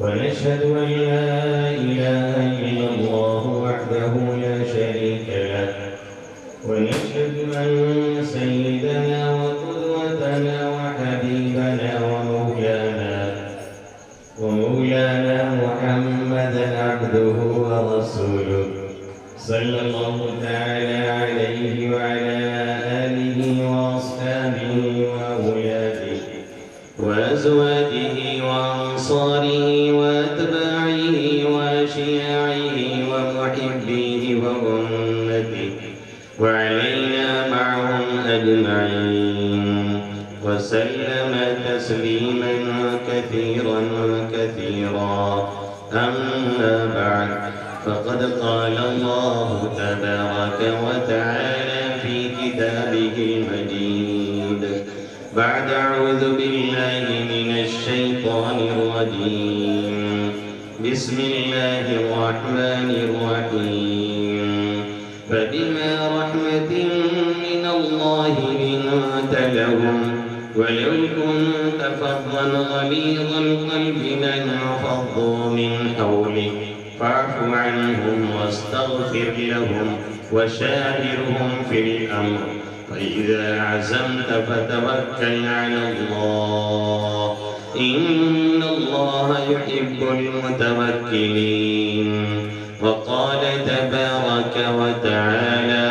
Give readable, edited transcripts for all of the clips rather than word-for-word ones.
ونشهد أن لا إله إلا الله وحده لا شريك له ونشهد أن سيدنا وقدوتنا وحبيبنا ومولانا محمدا عبده ورسوله صلى الله تعالى عليه وعلى آله وأصحابه وأولاده وأزواجه وأنصاره وأتباعه وأشياعه ومحبيه وأمته وعلينا معهم أجمعين وسلم تسليما كثيرا كثيرا. أما بعد، فقد قال الله تبارك وتعالى في كتابه المجيد بعد أعوذ بالله من الشيطان الرجيم. بسم الله الرحمن الرحيم. فبما رحمة من الله لنت لهم ولو كنت فظا غليظ القلب لانفضوا من حولك فاعف عنهم واستغفر لهم وشاورهم في الأمر فإذا عزمت فتوكل على الله إن الله يحب المتوكلين. وقال تبارك وتعالى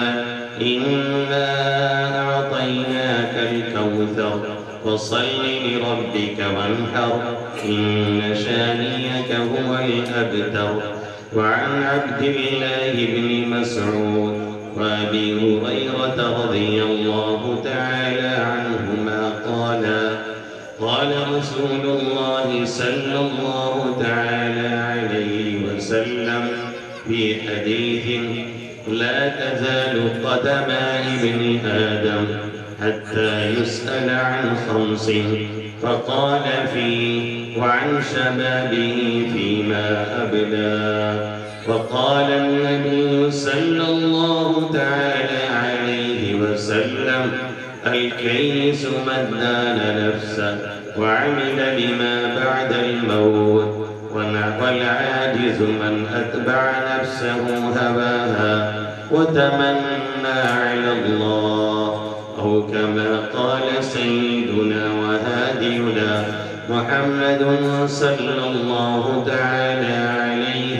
إنا أعطيناك الكوثر فصل لربك وانحر إن شانئك هو الأبتر. وعن عبد الله بن مسعود وأبي هريرة رضي الله تعالى عنهما قال رسول الله صلى الله تعالى عليه وسلم في حديث لا تزال قدم ابن آدم حتى يسأل عن خمس فقال فيه وعن شبابه فيما أبلى. وقال النبي صلى الله تعالى عليه وسلم الكيس من دان نفسه وعمل بما بعد الموت والعاجز من أتبع نفسه هواها وتمنى على الله أو كما قال سيدنا وهادينا محمد صلى الله تعالى عليه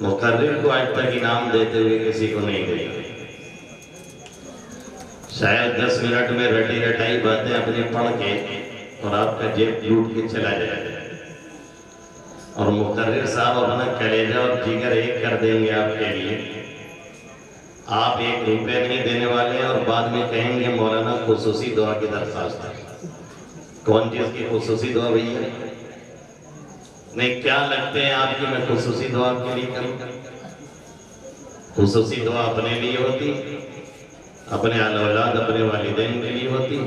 مقرر کو آج تک انعام دیتے ہوئے کسی کو نہیں دیکھا. شاید 10 منٹ میں رٹی رٹائی باتیں اپنی پڑھ کے اور آپ کا جیب لوٹ کے چلا جائے. اور مقرر صاحب اپنا کلیجہ اور جگر ایک کر دیں گے آپ کے لیے. آپ 1 روپے نہیں دینے والے اور بعد میں کہیں گے مولانا خصوصی دعا کی درخواست ہے. کون چیز کی خصوصی دعا بھیا؟ نہیں، کیا لگتے ہیں آپ کی میں خصوصی دعا کے لیے کروں؟ خصوصی دعا اپنے لیے ہوتی، اپنے اہل اولاد اپنے والدین کے لیے ہوتی،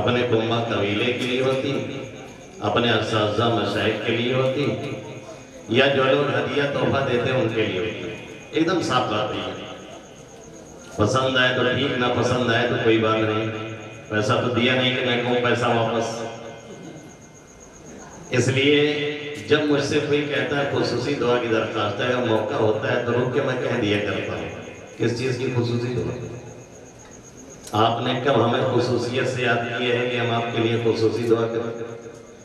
اپنے کنبہ قبیلے کے لیے ہوتی، اپنے اساتذہ مشائخ کے لیے ہوتی، یا جو لوگ ہدیہ تحفہ دیتے ہیں ان کے لیے ہوتی. ایک دم صاف بات ہے. پسند آئے تو ٹھیک، نہ پسند آئے تو کوئی بات نہیں. پیسہ تو دیا نہیں کہ میں کہوں پیسہ واپس. اس لیے جب مجھ سے کوئی کہتا ہے خصوصی دعا کی درخواست ہے، اگر موقع ہوتا ہے تو رک کے میں کہہ دیا کرتا ہوں. کس چیز کی خصوصی دعا؟ آپ نے کب ہمیں خصوصیت سے یاد کیا ہے کہ ہم آپ کے لیے خصوصی دعا کریں؟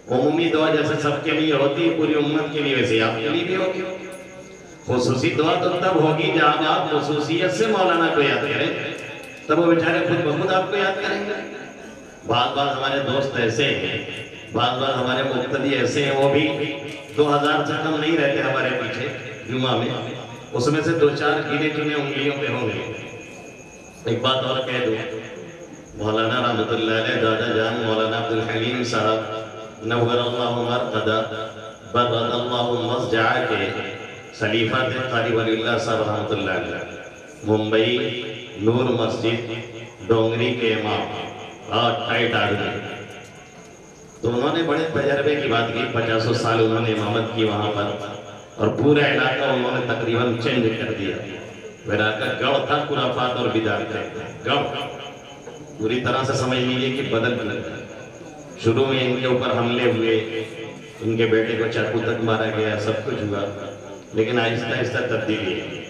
عمومی دعا جیسے سب کے لیے ہوتی ہے، پوری امت کے لیے، ویسے آپ کے لیے بھی ہوتی. خصوصی دعا تو تب ہوگی جب آپ خصوصیت سے مولانا کو یاد کریں، تب وہ بیچارے خود بخود آپ کو یاد کریں گے. بعض ہمارے دوست ایسے ہیں، بعض ہمارے مقتدی ایسے ہیں، وہ بھی 2000 سے کم نہیں رہتے ہمارے پیچھے جمعہ میں. اس میں سے 2-4 گنے چنے انگلیوں پہ ہوں گے. ایک بات اور کہہ دوں، مولانا رحمت اللہ علیہ دادا جان مولانا عبدالحلیم صاحب نور اللہ مرقدہ برد اللہ مسجع کے خلیفہ تھے قاری ولی اللہ صاحب رحمت اللہ علیہ. ممبئی نور مسجد ڈونگری کے امام اور ٹائٹ آدمی. تو انہوں نے بڑے تجربے کی بات کی. 50 سال انہوں نے امامت کی وہاں پر، اور پورا علاقہ انہوں نے تقریباً چینج کر دیا. علاقہ گڑھ تھا خرافات اور بدعت کا. گڑھ پوری طرح سے سمجھ لیجیے کہ بدل گیا. شروع میں ان کے اوپر حملے ہوئے، ان کے بیٹے کو چاقو تک مارا گیا، سب کچھ ہوا، لیکن آہستہ آہستہ تبدیلی ہے.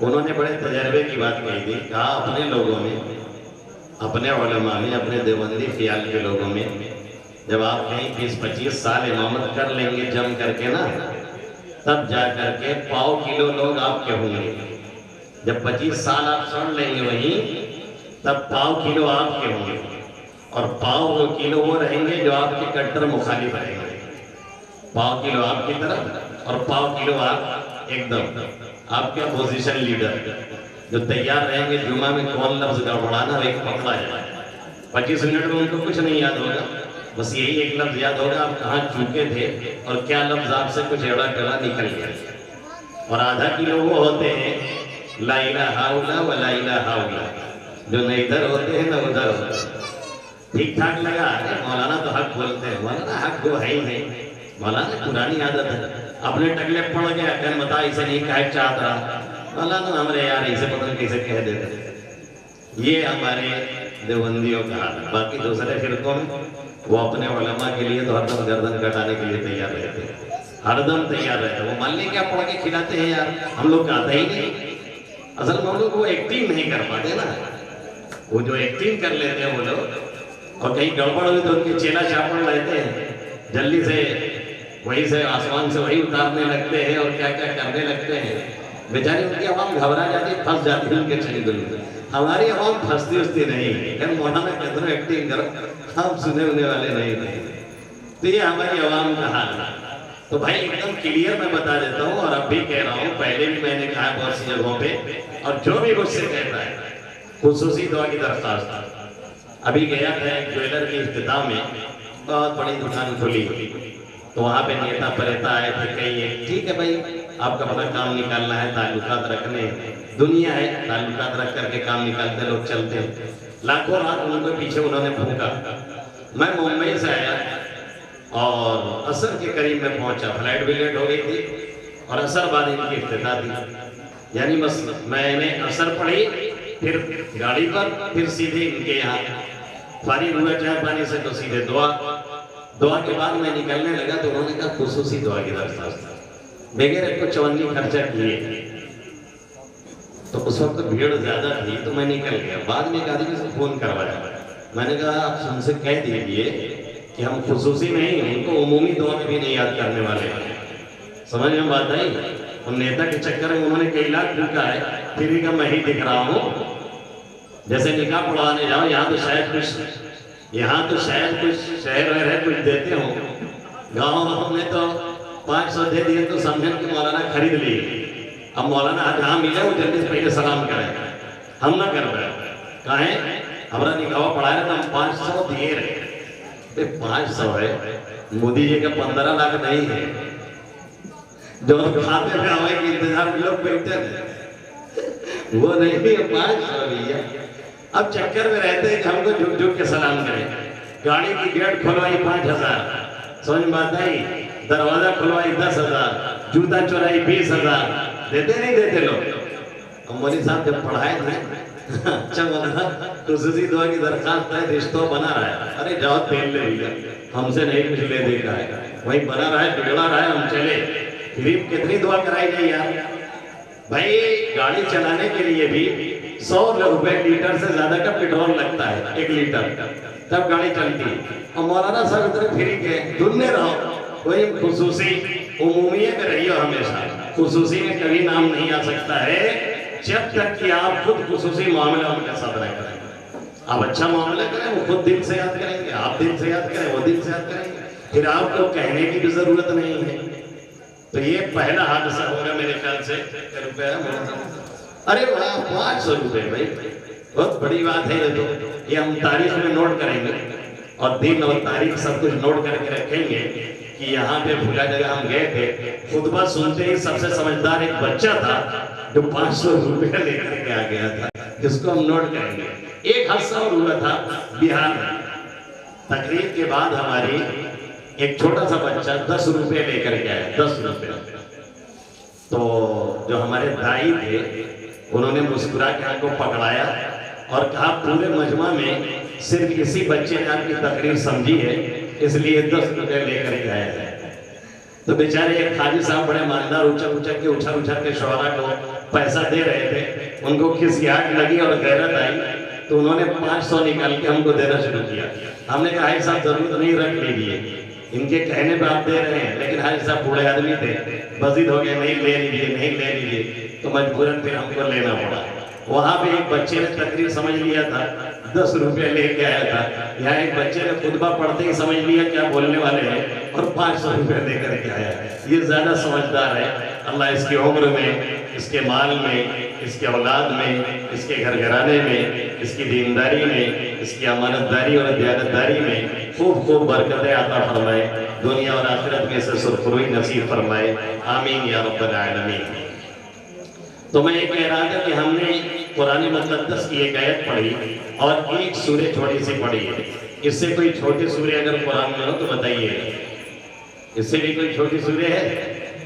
انہوں نے بڑے تجربے کی بات کہی تھی. کہا اپنے لوگوں میں، اپنے علماء میں، اپنے دیوبندی خیال کے لوگوں میں، جب آپ کہیں 20-25 سال امامت کر لیں گے جم کر کے نا، تب جا کر کے 1.25 کلو لوگ آپ کے ہوں گے. جب 25 سال آپ سن لیں گے وہیں، تب 1.25 کلو آپ کے ہوں گے. اور 1.25 کلو وہ رہیں گے جو آپ کے کٹر مخالف رہیں گے. 1.25 کلو آپ کی طرف اور 1.25 کلو آپ ایک دم آپ کے اپوزیشن لیڈر جو تیار رہیں گے جمعہ میں کون لفظ گڑبڑانا ایک پکڑا جائے. 25 منٹ میں ان کو کچھ نہیں یاد ہوگا، بس یہی ایک لفظ یاد ہوگا آپ کہاں چوکے تھے اور کیا لفظ آپ سے کچھ ایڑا ٹیڑا نکل گیا. اور 1/2 کلو وہ ہوتے ہیں لا الہ الا ولا الہ الا، جو نہ ادھر ہوتے ہیں نہ ادھر ہوتے ہیں. ٹھیک ٹھاک لگا؟ مولانا تو حق بولتے ہیں. مولانا حق وہ ہے ہی نہیں. مولانا پرانی عادت ہے، اپنے ٹکلے پڑ گیا کہن بتا اسے نہیں کہہ چاہت رہا. مولانا ہمارے یار اسے پتہ نہیں کیسے کہہ دیتے. یہ ہمارے دیوبندیوں کا حال ہے. باقی دوسرے فرقوں میں وہ اپنے علماء کے لیے تو ہر دم گردن کٹانے کے لیے تیار رہتے ہیں، ہر دم تیار رہتے ہیں. وہ مان لیں کیا پڑھ کے کھلاتے ہیں یار، ہم لوگ کا آتا ہی نہیں. اصل میں ہم لوگ وہ ایکٹنگ نہیں کر پاتے نا. وہ جو ایکٹنگ کر لیتے ہیں وہ لوگ، اور کہیں گڑبڑ ہوئی تو ان کے چیلا چاپڑ رہتے ہیں، جلدی سے وہیں سے آسمان سے وہی اتارنے لگتے ہیں اور کیا کیا کرنے لگتے ہیں. بیچاری ان کی عوام گھبرا جاتی، پھنس جاتی ان کے چنگل میں. ہماری عوام پھنستی استی نہیں ہے. مولانا کہتے ہیں ایکٹنگ کرو، ہم سنے ہونے والے نہیں تھے. تو یہ ہماری عوام کا حال ہے. تو بھائی ایک دم کلیئر میں بتا دیتا ہوں، اور اب بھی کہہ رہا ہوں، پہلے بھی میں نے کہا بہت سی جگہوں پہ، اور جو بھی مجھ سے کہتا ہے خصوصی دعا کی درخواست. ابھی گیا تھا ایک جویلر کی افتتاح میں، بہت بڑی دکان کھلی، تو وہاں پہ نیتا پریتا آئے تھے. کہیں ٹھیک ہے بھائی آپ کا بڑا کام نکالنا ہے، تعلقات رکھنے، دنیا ہے، تعلقات رکھ کر کے کام نکالتے لوگ چلتے ہیں. لاکھوں رات ان کے پیچھے انہوں نے پھونکا. میں ممبئی سے آیا اور عصر کے قریب میں پہنچا. فلائٹ بھی لیٹ ہو گئی تھی اور عصر بعد ان کی افتتاح تھی. یعنی بس میں نے عصر پڑھی، پھر گاڑی پر، پھر سیدھے ان کے یہاں فارغ ہوئے چائے پانی سے تو سیدھے دعا کے بعد میں نکلنے لگا تو انہوں نے کہا خصوصی دعا کی درخواست. بغیر ایک کو 54 خرچہ کیے. تو اس وقت بھیڑ زیادہ تھی تو میں نکل گیا. بعد میں ایک آدمی سے فون کروایا. میں نے کہا آپ ان سے کہہ دیجیے کہ ہم خصوصی نہیں، ان کو عمومی دعا میں بھی نہیں یاد کرنے والے. سمجھ میں بات آئی؟ ان نیتا کے چکر میں انہوں نے کئی لاکھ پھونکا ہے، پھر بھی کہ میں ہی دکھ رہا ہوں۔ جیسے نکاح پڑھوانے جاؤ، یہاں تو شاید کچھ شہر وہر کچھ دیتے ہوں، گاؤں میں تو 500 دے دیے تو سمجھیں کہ مولانا خرید لیے۔ اب مولانا جہاں ملے وہ جلدی سے پہلے سلام کریں، ہم نہ کر رہے کہیں ہمارا نکاح پڑھایا تو ہم 500 دیے رہے۔ 500 ہے، مودی جی کا 15 لاکھ نہیں ہے جو کھاتے میں ہوئے کہ انتظار میں لوگ بیٹھتے ہیں، وہ نہیں ہے 500 لیا۔ اب چکر میں رہتے ہیں کہ ہم کو جھک جھک کے سلام کریں۔ گاڑی کی گیٹ کھلوائی 5000، سمجھ بات آئی، دروازہ کھلوائی 10,000، جوتا چورائی 20,000، دیتے نہیں دیتے لوگ۔ ہم مولوی صاحب جب پڑھائے تھے، اچھا مولانا خصوصی دعا کی درخواست ہے، رشتوں بنا رہا ہے، ارے جاؤ تیل لے لیا، ہم سے نہیں کچھ لے دے گا ہے، وہیں بنا رہا ہے، بگڑا رہا ہے، ہم چلے۔ پھر کتنی دعا کرائی گئی یار؟ بھائی گاڑی چلانے کے لیے بھی 100 روپے لیٹر سے زیادہ کا پیٹرول لگتا ہے، 1 لیٹر، تب گاڑی چلتی۔ اور مولانا صاحب اتنے پھری کے دھن میں رہو، کوئی خصوصی عمومیہ میں رہی ہو ہمیشہ، خصوصی میں کبھی نام نہیں آ سکتا ہے جب تک کہ آپ خود خصوصی معاملہ ان کے ساتھ نہ کریں۔ آپ اچھا معاملہ کریں، وہ خود دل سے یاد کریں گے، آپ دل سے یاد کریں، وہ دل سے یاد کریں گے، پھر آپ کو کہنے کی بھی ضرورت نہیں ہے۔ تو یہ پہلا حادثہ ہوگا میرے خیال سے۔ ارے واہ 500 روپے بھائی، بہت بڑی بات ہے یہ تو۔ یہ ہم تاریخ میں نوٹ کریں گے اور دن اور تاریخ سب کچھ نوٹ کر کے رکھیں گے کہ یہاں پہ بھولا جگہ ہم گئے تھے، خطبہ سنتے ہی سب سے سمجھدار ایک بچہ تھا جو 500 روپے لے کر کے آ گیا تھا، جس کو ہم نوٹ کریں گے۔ ایک حادثہ اور ہوا تھا بہار میں، تقریر کے بعد ہماری ایک چھوٹا سا بچہ 10 روپے لے کر کے آیا، 10 روپے۔ تو جو ہمارے دائی تھے انہوں نے مسکرا کے ہم کو پکڑایا اور کہا پورے مجمع میں صرف اسی بچے نے آپ کی تقریر سمجھی ہے، اس لیے 10 روپے لے کر کے آیا ہے۔ تو بیچارے ایک حاجی صاحب بڑے مالدار اچھل کے شعراء کو پیسہ دے رہے تھے، ان کو کھسیاہٹ لگی اور غیرت آئی تو انہوں نے 500 نکال کے ہم کو دینا شروع کیا۔ ہم نے کہا حاجی صاحب ضرورت نہیں، رکھ لیجیے، ان کے کہنے پہ آپ دے رہے ہیں، لیکن حاجی صاحب بوڑھے آدمی تھے، بزید ہو گئے، نہیں لے لیجیے، تو مجبوراً پھر ہم کو لینا پڑا۔ وہاں پہ ایک بچے نے تقریر سمجھ لیا تھا، 10 روپے لے کے آیا تھا۔ یہاں ایک بچے نے خطبہ پڑھتے ہی سمجھ لیا کیا بولنے والے ہیں اور 500 روپے لے کر کے آیا۔ یہ زیادہ سمجھدار ہے۔ اللہ اس کی عمر میں، اس کے مال میں، اس کے اولاد میں، اس کے گھر گھرانے میں، اس کی دینداری میں، اس کی امانت داری اور دیانتداری میں خوب خوب برکتیں عطا فرمائے، دنیا اور آخرت میں سے سرخروئی نصیب فرمائے، آمین یا رب العالمین۔ تو میں یہ کہہ رہا تھا کہ ہم نے قرآن مقدس کی ایک آیت پڑھی اور ایک سورہ چھوٹی سی پڑھی ہے۔ اس سے کوئی چھوٹی سورہ اگر قرآن میں ہو تو بتائیے، اس سے بھی کوئی چھوٹی سورہ ہے؟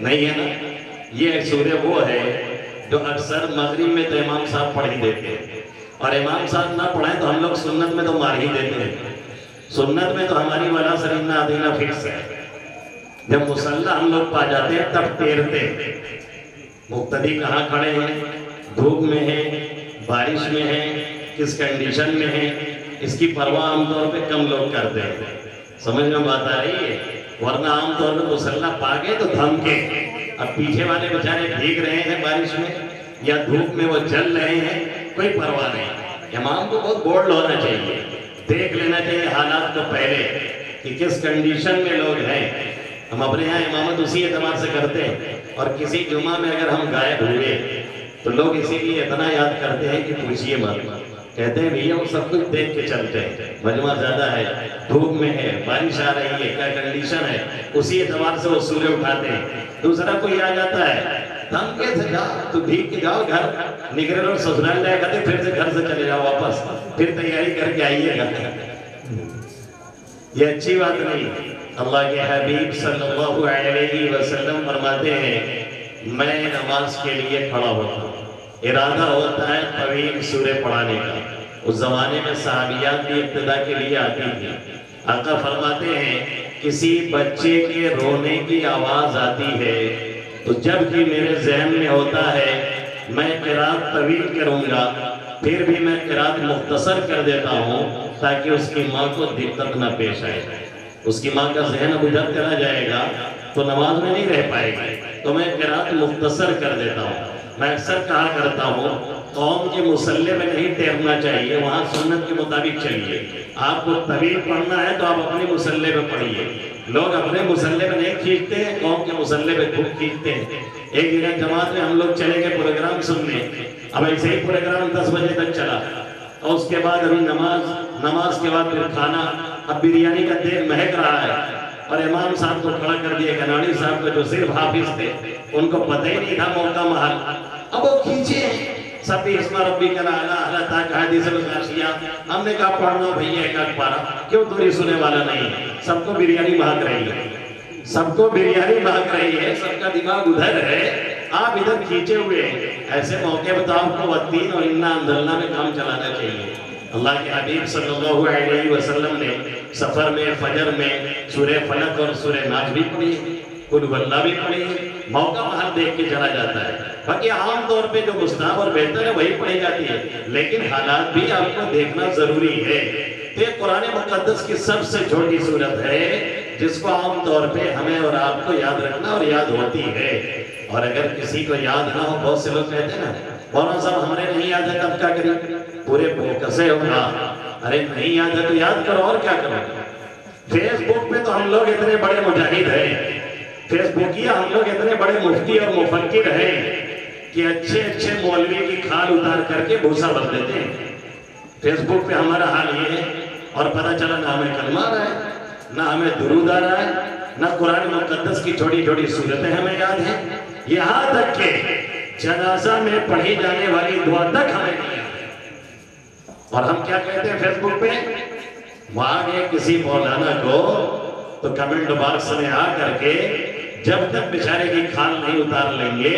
نہیں ہے نا؟ یہ سورہ وہ ہے جو اکثر مغرب میں تو امام صاحب پڑھ ہی دیتے ہیں، اور امام صاحب نہ پڑھائیں تو ہم لوگ سنت میں تو مار ہی دیتے ہیں۔ سنت میں تو ہماری ولا سرینا عدینا فکس ہے، جب مصلی ہم لوگ پا جاتے ہیں تب تیرتے ہیں۔ مقتدی کہاں کھڑے ہیں، دھوپ میں ہیں، بارش میں ہیں، کس کنڈیشن میں ہیں، اس کی پرواہ عام طور پہ کم لوگ کرتے ہیں۔ سمجھ میں بات آ رہی ہے؟ ورنہ عام طور پہ مصلی پا گئے تو تھم کے، اب پیچھے والے بیچارے بھیگ رہے ہیں بارش میں یا دھوپ میں وہ جل رہے ہیں، کوئی پرواہ نہیں۔ امام کو بہت بورڈ ہونا چاہیے، دیکھ لینا چاہیے حالات کو پہلے کہ کس کنڈیشن میں لوگ ہیں۔ ہم اپنے یہاں امامت اسی اعتبار سے کرتے ہیں، اور کسی جمعہ میں اگر ہم غائب ہوئے تو لوگ اسی لیے اتنا یاد کرتے ہیں کہ پوچھئے مت، کہتے ہیں بھیا وہ سب کچھ دیکھ کے چلتے ہیں، مجمع زیادہ ہے، دھوپ میں ہے، بارش آ رہی ہے، کیا کنڈیشن ہے، اسی اعتبار سے وہ سورہ اٹھاتے ہیں۔ دوسرا کوئی آ جاتا ہے، تھم کے سے جاؤ تو بھیگ کے جاؤ گھر، نگرے لوگ سسرال جائے کرتے پھر سے گھر سے چلے جاؤ واپس، پھر تیاری کر کے آئیے گا۔ یہ اچھی بات نہیں۔ اللہ کے حبیب صلی اللہ علیہ وسلم فرماتے ہیں میں نماز کے لیے کھڑا ہوتا ہوں، ارادہ ہوتا ہے طویل سورہ پڑھانے کا۔ اس زمانے میں صحابیات بھی ابتدا کے لیے آتی تھی۔ آقا فرماتے ہیں کسی بچے کے رونے کی آواز آتی ہے تو جب کہ میرے ذہن میں ہوتا ہے میں قرات طویل کروں گا، پھر بھی میں قرات مختصر کر دیتا ہوں تاکہ اس کی ماں کو دقت نہ پیش آئے۔ اس کی ماں کا ذہن اب ادھر چلا جائے گا تو نماز میں نہیں رہ پائے گی. تو میں قرات مختصر کر دیتا ہوں. میں اکثر کہا کرتا ہوں قوم کے مصلی میں نہیں ٹھہرنا چاہیے، وہاں سنت کے مطابق چلیے. آپ کو طویل پڑھنا ہے تو آپ اپنے مصلی میں پڑھیے. لوگ اپنے مصلی میں نہیں کھینچتے ہیں، قوم کے مصلی میں خوب کھینچتے ہیں. ایک جگہ جماعت میں ہم لوگ چلے گئے پروگرام سننے. اب ایسے ہی پروگرام 10 بجے تک چلا اور اس کے بعد ابھی نماز کے بعد پھر کھانا. اب بریانی کا تیل مہک رہا ہے اور امام صاحب کو کھڑا کر دیا. کناڑی صاحب کو جو صرف حافظ تھے ان کو پتہ ہی نہیں تھا موقع محل. اب وہ کھینچے سبی اسم ربک الاعلی ہل اتاک حدیث الغاشیہ. ہم نے کہا پڑھنا بھیا ایک آدھ پارا، کیوں دوری سنے والا نہیں. سب کو بریانی مہک رہی ہے، سب کو بریانی مہک رہی ہے، سب کا دماغ ادھر ہے، آپ ادھر کھینچے ہوئے ہیں. ایسے موقع پر تو آپ کو والتین اور انا انزلنا میں کام چلانا چاہیے. اللہ کے حبیب صلی اللہ علیہ وسلم نے سفر میں فجر میں سورہ فلق اور سورہ ناس بھی پڑھی، قل هو اللہ بھی پڑھی. موقع محل دیکھ کے چلا جاتا ہے. باقی عام طور پہ جو مستحب اور بہتر ہے وہی پڑھی جاتی ہے، لیکن حالات بھی آپ کو دیکھنا ضروری ہے. یہ قرآن مقدس کی سب سے چھوٹی صورت ہے جس کو عام طور پہ ہمیں اور آپ کو یاد رکھنا اور یاد ہوتی ہے. اور اگر کسی کو یاد نہ ہو، بہت سے لوگ کہتے ہیں نا مولانا صاحب ہمیں نہیں یاد ہے تب کیا کریں، پورے کسے ہوگا. ارے نہیں یاد ہے تو یاد کرو اور کیا کرو. فیس بک پہ تو ہم لوگ اتنے بڑے مجاہد ہیں، فیس بکیا ہم لوگ اتنے بڑے مفتی اور مفکر ہیں کہ اچھے مولوی کی کھال اتار کر کے بھوسا بن دیتے ہیں. فیس بک پہ ہمارا حال یہ ہے اور پتہ چلا نہ ہمیں کلمہ آ رہا ہے، نہ ہمیں درود آ رہا ہے، نہ قرآن مقدس کی چھوٹی چھوٹی صورتیں ہمیں یاد ہیں. یہاں تک کہ جنازہ میں پڑھی جانے والی دعا تک ہمیں نہیں یاد ہے. اور ہم کیا کہتے ہیں فیس بک پہ، وہاں گئے کسی مولانا کو تو کمنٹ باکس میں آ کر کے جب تک بیچارے کی کھال نہیں اتار لیں گے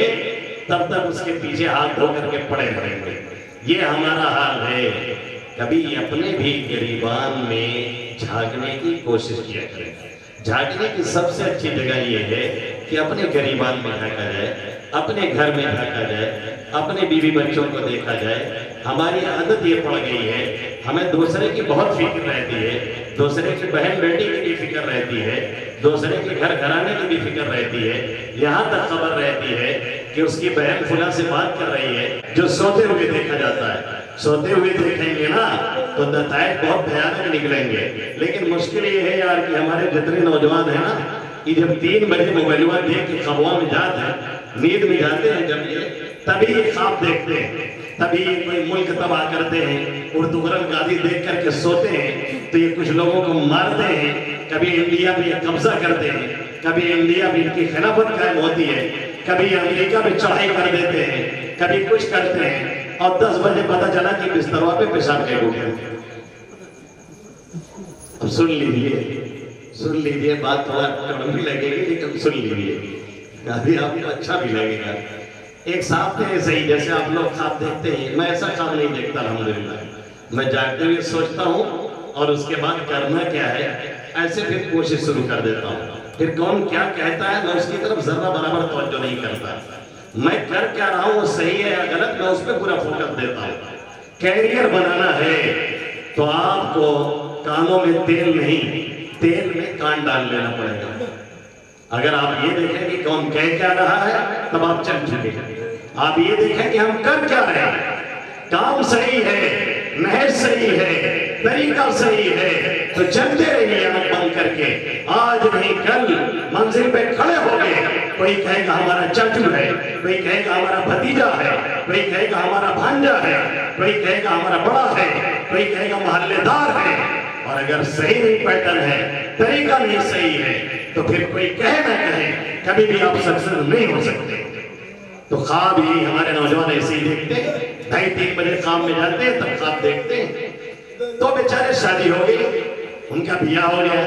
تب تک اس کے پیچھے ہاتھ دھو کر کے پڑے رہیں گے. یہ ہمارا حال ہے. کبھی اپنے بھی گریبان میں جھانکنے کی کوشش کیا کریں. جھانکنے کی سب سے اچھی جگہ یہ ہے کہ اپنے گریبان میں جھانکا جائے، اپنے گھر میں جھانکا جائے، اپنے بیوی بچوں کو دیکھا جائے. ہماری عادت یہ پڑ گئی ہے، ہمیں دوسرے کی بہت فکر رہتی ہے، دوسرے کی بہن بیٹی کی بھی فکر رہتی ہے، دوسرے کے گھر گھرانے کی بھی فکر رہتی ہے. یہاں تک خبر رہتی ہے کہ اس کی بہن فلاں سے بات کر رہی ہے جو سوتے ہوئے دیکھا جاتا ہے. سوتے ہوئے دیکھیں گے نا تو نتائج بہت بھیانک نکلیں گے. لیکن مشکل یہ ہے یار کہ ہمارے جتنے نوجوان ہیں نا یہ جب 3 بجے موبائلوں دیکھ کے خوابوں میں جاتے ہیں، نیند میں جاتے ہیں جب یہ تبھی یہ خواب دیکھتے ہیں، تبھی کوئی ملک تباہ کرتے ہیں، ارطغرل غازی دیکھ کر کے سوتے ہیں تو یہ کچھ لوگوں کو مارتے ہیں. کبھی انڈیا پہ یہ قبضہ کرتے ہیں، کبھی انڈیا پہ ان کی خلافت قائم ہوتی ہے، کبھی امریکہ پہ چڑھائی کر دیتے ہیں، کبھی کچھ کرتے ہیں اور 10 بجے پتہ چلا کہ بستروا پہ پیشاب کے اٹھے. اب سن لیجیے بات تھوڑا کڑوی لگے گی لیکن سن لیجیے، ابھی آپ کو اچھا بھی لگے گا. ایک صاحب تھے ایسے ہی جیسے آپ لوگ خواب دیکھتے ہیں، میں ایسا خواب نہیں دیکھتا الحمدللہ. میں جاگتے ہوئے سوچتا ہوں اور اس کے بعد کرنا کیا ہے ایسے پھر کوشش شروع کر دیتا ہوں. پھر کون کیا کہتا ہے میں اس کی طرف ذرہ برابر توجہ نہیں کرتا. میں کر کیا رہا ہوں وہ صحیح ہے یا غلط میں اس پہ پورا فوکس دیتا ہوں. کیریئر بنانا ہے تو آپ کو کانوں میں تیل نہیں، تیل میں کان ڈال لینا پڑے گا. اگر آپ یہ دیکھیں کہ کون کہہ کیا رہا ہے تب آپ چل چکے ہیں. آپ یہ دیکھیں کہ ہم کر کیا رہے ہیں، کام صحیح ہے، نہج صحیح ہے، طریقہ صحیح ہے تو چلتے رہیے آنکھ بند کر کے. آج نہیں کل منزل پہ کھڑے ہو گئے. کوئی کہے گا ہمارا چاچو ہے، کوئی کہے گا ہمارا بھتیجا ہے، کوئی کہے گا ہمارا بھانجا ہے، کوئی کہے گا ہمارا بڑا ہے، کوئی کہے گا محلے دار ہے. اور اگر صحیح نہیں پیٹرن ہے، طریقہ نہیں صحیح ہے تو پھر کوئی کہے نہ کہے کبھی بھی آپ سکسیس نہیں ہو سکتے. تو خواب ہی ہمارے نوجوان ایسے ہی دیکھتے ہیں، 2:30-3 بجے خواب میں جاتے ہیں تب خواب دیکھتے ہیں. تو بیچارے شادی ہو گئی، ان کا بیاہ ہو گیا،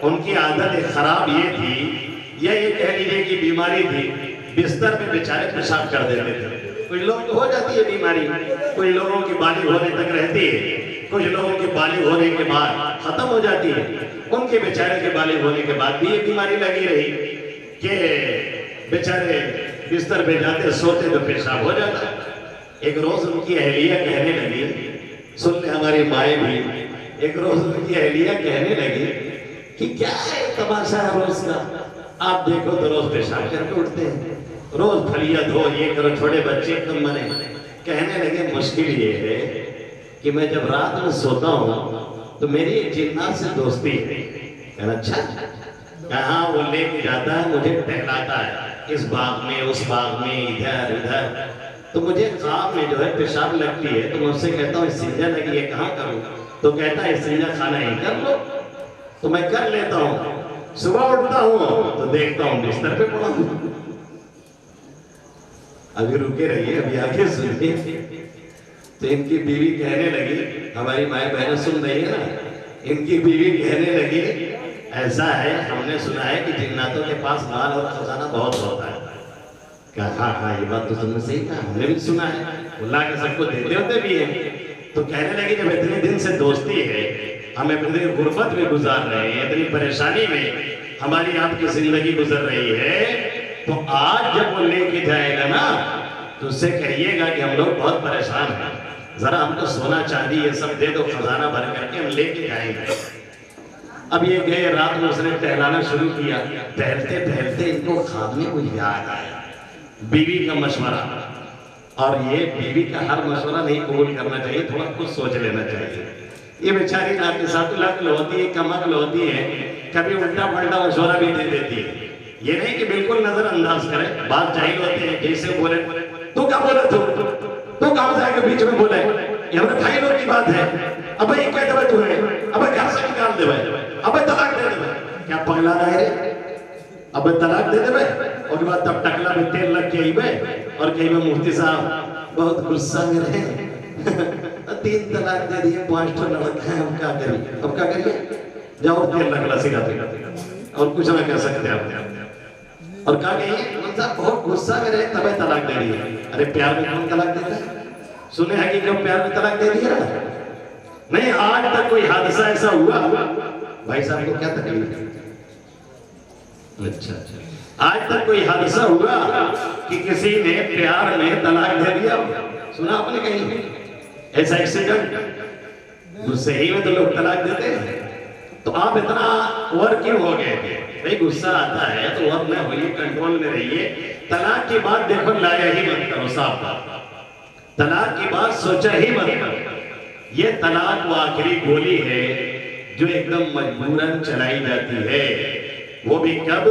ان کی عادت خراب یہ تھی یا یہ کہہ لیجیے کہ بیماری تھی، بستر پہ بیچارے پیشاب کر دیتے تھے. کچھ لوگوں کو ہو جاتی ہے بیماری، کچھ لوگوں کی بالغ ہونے تک رہتی ہے، کچھ لوگوں کی بالغ ہونے کے بعد ختم ہو جاتی ہے. ان کے بیچارے کے بالغ ہونے کے بعد بھی یہ بیماری لگی رہی کہ بیچارے بستر پہ جاتے سوتے تو پیشاب ہو جاتا. ایک روز ان کی اہلیہ کہنے لگی، سن لیں ہماری مائیں بھی، ایک روز ان کی اہلیہ کہنے لگی کہ کیا ہے تماشا ہے روز کا، آپ دیکھو تو روز پیشاب کر کے اٹھتے ہیں، روز پھلیاں دھو، یہ کرو، چھوٹے بچے تم بنے۔ کہنے لگے مشکل یہ ہے کہ میں جب رات میں سوتا ہوں تو میری ایک جنات سے دوستی ہے۔ کہنا اچھا، کہاں وہ لے کے جاتا ہے، مجھے ٹہلاتا ہے اس باغ میں اس باغ میں، ادھر ادھر، تو مجھے خواب میں جو ہے پیشاب لگتی ہے تو میں اس سے کہتا ہوں استنجا لگی ہے کہاں کروں، تو کہتا ہے استنجا خانہ ہی کر لو، تو میں کر لیتا ہوں۔ صبح اٹھتا ہوں تو دیکھتا ہوں بستر پہ پڑا ہوں۔ ابھی رکے رہیے، ابھی آگے سنیے۔ تو ان کی بیوی کہنے لگی، ہماری مائیں بہنیں سن رہی ہے نا، ان کی بیوی کہنے لگی ایسا ہے ہم نے سنا ہے کہ جناتوں کے پاس مال اور خزانہ بہت ہوتا ہے۔ کہا ہاں ہاں یہ بات تو تم نے صحیح کہا، ہم نے بھی سنا ہے، اللہ کے سب کو دیتے ہوتے بھی ہیں۔ تو کہنے لگی جب اتنے دن سے دوستی ہے، ہم اتنی غربت میں گزار رہے ہیں، اتنی پریشانی میں ہماری آپ کی زندگی گزر رہی ہے، تو آج جب وہ لے کے جائے گا نا تو اس سے کہیے گا کہ ہم لوگ بہت پریشان ہیں، ذرا ہم کو سونا چاندی یہ سب دے دو، خزانہ بھر کر کے ہم لے کے جائیں گے۔ اب یہ گئے، رات میں اس نے ٹہلانا شروع کیا، ٹہلتے ٹہلتے ان کو خواب میں کوئی یاد آیا، بیوی کا مشورہ۔ اور یہ بیوی کا ہر مشورہ نہیں قبول کرنا چاہیے، تھوڑا کچھ سوچ لینا چاہیے۔ یہ بیچاری ناقصات العقل ہوتی ہے، کم عقل ہوتی ہے، کبھی الٹا پلٹا مشورہ بھی دے دیتی ہے۔ یہ نہیں کہ بالکل نظر انداز کرے، بات جاہل ہوتے ہیں، جیسے بولے تو کیا بولے تو کہاں جائے گا بیچ میں بولے، یہ ہمارے بھائی لوگ کی بات ہے، ابے یہ کہہ دے تو ہے، ابے گھر سے نکال دے بھائی، ابے طلاق دے دے بھائی، کیا پگلا رہا ہے، ابے طلاق دے دے بھائی، اور بعد تب ٹکلا میں تیل لگ کے ہی بھائی، اور کہیں میں مفتی صاحب بہت غصہ میں رہے، 3 طلاق دے دیے، 5 تو لڑکا ہے، اب کیا کریے، اب کیا کریے، جاؤ تیل لگلا سکھا دے، اور کچھ نہ کہہ سکتے آپ۔ اور کہا کہ یہ صاحب بہت غصہ میں رہے تبھی طلاق دے رہی ہے۔ ارے پیار میں کون طلاق دیتا ہے؟ سنے ہیں کہ کیوں پیار میں طلاق دے دیا؟ نہیں، آج تک کوئی حادثہ ایسا ہوا؟ بھائی صاحب کو کیا تکلیف ہے؟ اچھا، آج تک کوئی حادثہ ہوا کہ کسی نے پیار میں طلاق دے دیا؟ سنا آپ نے کہیں ایسا ایکسیڈنٹ؟ غصے ہی میں تو لوگ طلاق دیتے ہیں۔ تو آپ اتنا اوور کیوں ہو گئے؟ بھئی غصہ آتا ہے تو اوور نہ ہوئیے، کنٹرول میں رہیے۔ طلاق کی بات دیکھو لایا ہی مت کرو، صاحب بات، طلاق کی بات سوچا ہی مت کرو۔ یہ طلاق وہ آخری گولی ہے جو ایک دم مجبوراً چلائی جاتی ہے، وہ بھی کب؟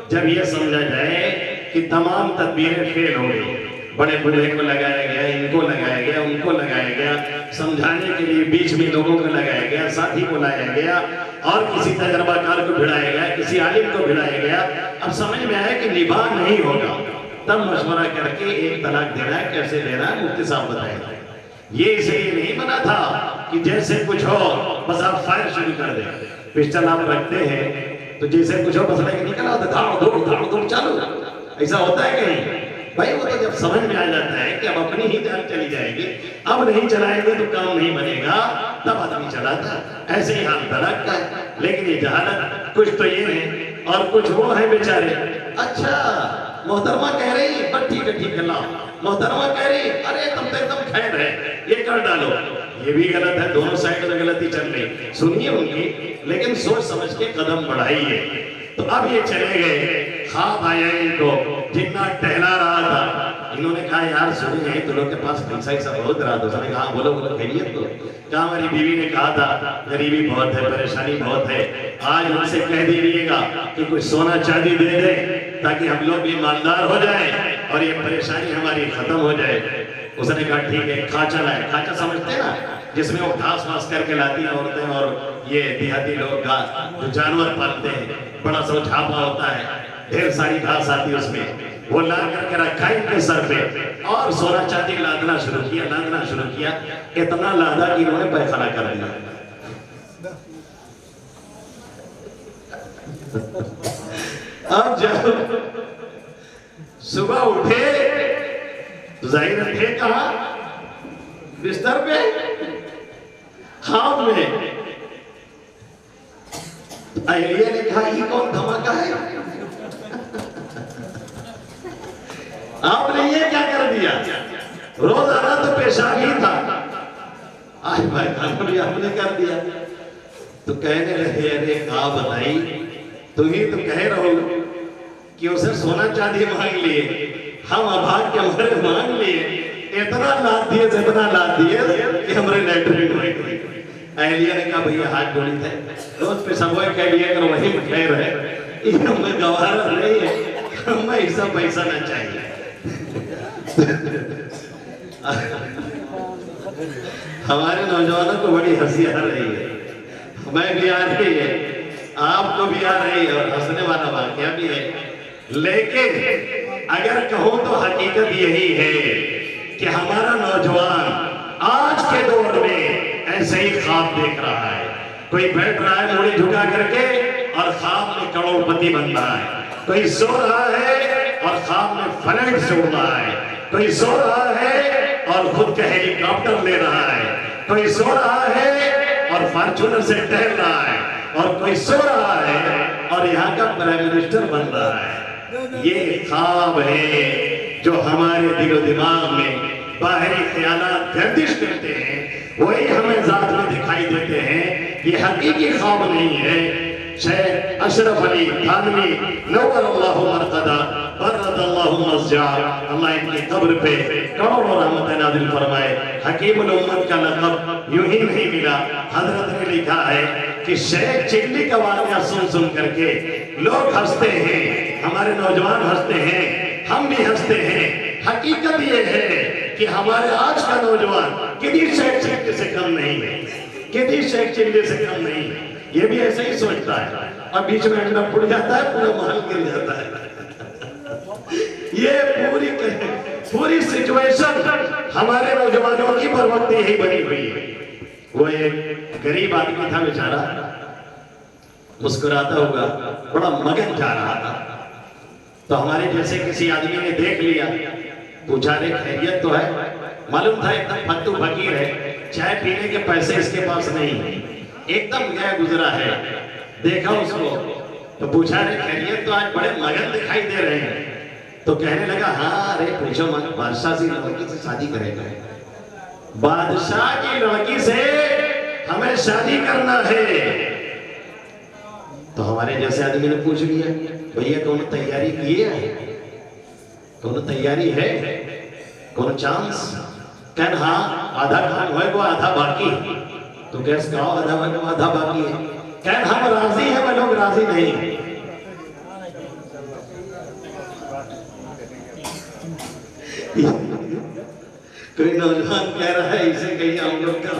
جب یہ سمجھا جائے کہ تمام تدبیریں فیل ہو گئی، بڑے بڑے کو لگایا گیا، ان کو لگایا گیا، ان کو لگایا گیا، سمجھانے کے لیے بیچ میں لوگوں کو لگایا گیا، ساتھی کو لایا گیا، اور کسی تجربہ کار کو بھڑایا گیا، کسی عالم کو بھڑایا گیا۔ اب سمجھ میں آیا کہ نباہ نہیں ہوگا، تب مشورہ کر کے ایک طلاق دینا ہے، کیسے دینا ہے، مفتی صاحب بتائیں۔ یہ اس لیے نہیں بنا تھا کہ جیسے کچھ ہو بس آپ فائر شروع کر دیں۔ پسٹل آپ رکھتے ہیں تو جیسے کچھ ہو بس لے کے نکل آتا، دھاڑ دھوڑ چالو، ایسا ہوتا ہے کہیں؟ بھائی وہ تو جب سمجھ میں آ جاتا ہے کہ اب اپنی ہی جان چلی جائے گی، اب نہیں چلائیں گے تو کام نہیں بنے گا، تب آدمی چلاتا ہے۔ ایسے ہی حال طلاق کا ہے، لیکن یہ جہالت کچھ تو یہ ہے اور کچھ وہ ہیں بیچارے۔ اچھا محترمہ کہہ رہی ہے، بس ٹھیک ہے لاؤ۔ محترمہ کہہ رہی ہے ارے تم تو ایک دم خیر ہے، یہ کر ڈالو، یہ بھی غلط ہے، دونوں سائڈ میں غلطی چل رہی، سنیے ان کی، لیکن سوچ سمجھ کے قدم بڑھائیے۔ تو اب یہ چلے گئے، خواب آیا ان کو، جنات ٹہلا رہا تھا، انہوں نے کہا یار سنیں ہیں تو لوگ کے پاس پیسہ ہی سب بہت رہا تھا، اس نے کہا بولو خیریت تو؟ کہا ہماری بیوی نے کہا تھا غریبی بہت ہے، پریشانی بہت ہے، آج ہم سے کہہ دیجیے گا کہ کچھ سونا چاندی دے دے تاکہ ہم لوگ بھی مالدار ہو جائیں اور یہ پریشانی ہماری ختم ہو جائے۔ اس نے کہا ٹھیک ہے، کھانچا لائے، کھانچا سمجھتے ہیں نا جس میں وہ گھاس واس کر کے لاتی ہیں عورتیں، اور یہ دیہاتی لوگ جو جانور پالتے ہیں، بڑا سا چھاپا ہوتا ہے، ڈھیر ساری گھاس آتی ہے اس میں، وہ لا کر کے رکھا ان کے سر پہ اور سونا چاندی لادنا شروع کیا، اتنا لادا کہ انہوں نے پیخانہ کر دیا۔ اب جب صبح اٹھے تو ظاہر تھے کہاں؟ بستر پہ، خواب میں۔ اہلیہ نے کہا یہ کون دھماکہ ہے؟ آپ نے یہ کیا کر دیا؟ روزانہ تو پیشاب ہی تھا، آج بھائی خانہ بھی آپ نے کر دیا۔ تو کہنے لگے ارے کہا بتائی تو ہی تو کہہ رہو کہ اسے سونا چاندی مانگ لیے، ہم ابھاگ کے ہمارے مانگ لیے، اتنا لاد دیے کہ ہمارے لیٹرین ہوئے گئے۔ اہلیہ نے کہا بھئی ہاتھ جوڑی تھے، روز پہ سبوئے کہہ لیا کہ وہی خیر ہے، یہ ہمیں گوارا نہیں ہے، ہمیں ایسا پیسہ نہ چاہیے۔ ہمارے نوجوانوں کو بڑی ہنسی آ رہی ہے، ہمیں بھی آ رہی ہے، آپ کو بھی آ رہی ہے، اور ہنسنے والا واقعہ بھی ہے، لیکن اگر کہوں تو حقیقت یہی ہے کہ ہمارا نوجوان آج کے دور میں ایسے ہی خواب دیکھ رہا ہے۔ کوئی بیٹھ رہا ہے موڑی جھکا کر کے اور خواب میں کروڑ پتی بن رہا ہے، کوئی سو رہا ہے اور خواب میں فلائٹ سے اڑ رہا ہے، کوئی سو رہا ہے اور خود کا ہیلی کاپٹر لے رہا ہے، کوئی سو رہا ہے اور فارچونر سے ٹہل رہا ہے، اور کوئی سو رہا ہے اور یہاں کا پرائم منسٹر بن رہا ہے۔ یہ خواب ہے جو ہمارے دل و دماغ میں باہری خیالات گردش کرتے ہیں، وہی ہمیں ذات میں دکھائی دیتے ہیں، یہ حقیقی خواب نہیں ہے۔ شیخ اشرف علی تھانوی نور اللہ مرقدہ برد اللہ مسجع، اللہ ان کی قبر پہ کروڑوں رحمت نازل فرمائے۔ حکیم الامت کا لقب یوں ہی نہیں ملا، حضرت نے لکھا ہے کہ شیخ چلی کا واقعہ سن کر کے لوگ ہنستے ہیں، ہمارے نوجوان ہنستے ہیں، ہم بھی ہنستے ہیں۔ حقیقت یہ ہے کہ ہمارے آج کا نوجوان کسی شیخ چلی سے کم نہیں ہے، کسی شیخ چلی سے کم نہیں ہے، یہ بھی ایسے ہی سوچتا ہے، اور بیچ میں انڈا پھٹ جاتا ہے، پورا محل گر جاتا ہے۔ یہ پوری سچویشن ہمارے نوجوانوں کی بروقت ہی بنی ہوئی ہے۔ وہ ایک غریب آدمی تھا بیچارہ، مسکراتا ہوگا، بڑا مگن جا رہا تھا، تو ہمارے جیسے کسی آدمی نے دیکھ لیا، پوچھا رے خیریت تو ہے؟ معلوم تھا ایک دم پھتو فقیر ہے، چائے پینے کے پیسے اس کے پاس نہیں ہیں، ایک دم گیا گزرا ہے۔ دیکھا اس کو تو پوچھا رے خیریت تو آج بڑے مگن دکھائی دے رہے ہیں، تو کہنے لگا ہاں رے پوچھو مت، بادشاہ سی لڑکی سے شادی کرے گا، بادشاہ کی لڑکی سے ہمیں شادی کرنا ہے۔ تو ہمارے جیسے آدمی نے پوچھ لیا بھئیہ کون تیاری کیے ہیں، کون تیاری ہے، کون چانس؟ کہن ہاں آدھا کام ہوئے گو آدھا باقی، تو کیس کہو آدھا ہوئے گو آدھا باقی ہے، کہن ہم راضی ہیں، میں لوگ راضی نہیں۔ کوئی نوجوان کہہ رہا ہے اسے کہیں ہم لوگ کا،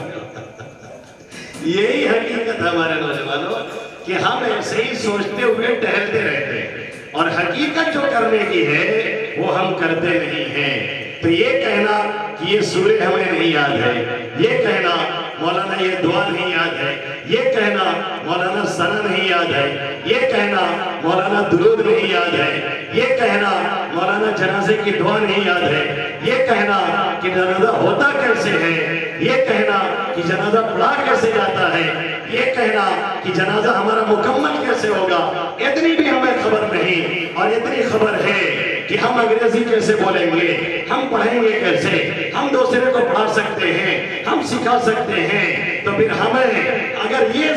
یہی حقیقت ہمارے نوجوانوں کہ ہم ایسے ہی سوچتے ہوئے ٹہلتے رہتے ہیں، اور حقیقت جو کرنے کی ہے وہ ہم کرتے نہیں ہیں۔ تو یہ کہنا کہ یہ سورہ ہمیں نہیں یاد ہے، یہ کہنا مولانا یہ دعا نہیں یاد ہے، یہ کہنا مولانا ثنا نہیں یاد ہے، یہ کہنا مولانا درود نہیں یاد ہے، یہ کہنا مولانا جنازے کی دعا نہیں یاد ہے، یہ کہنا کہ جنازہ ہوتا کیسے ہے، یہ کہنا کہ جنازہ پڑھا کیسے جاتا ہے، یہ کہنا کہ جنازہ ہمارا مکمل کیسے ہوگا، اتنی بھی ہمیں خبر نہیں۔ اور اتنی خبر ہے کہ ہم انگریزی کیسے بولیں گے، ہم پڑھیں گے کیسے، ہم دوسرے کو پڑھا سکتے ہیں، ہم سکھا سکتے ہیں۔ تو پھر ہمیں اگر یہ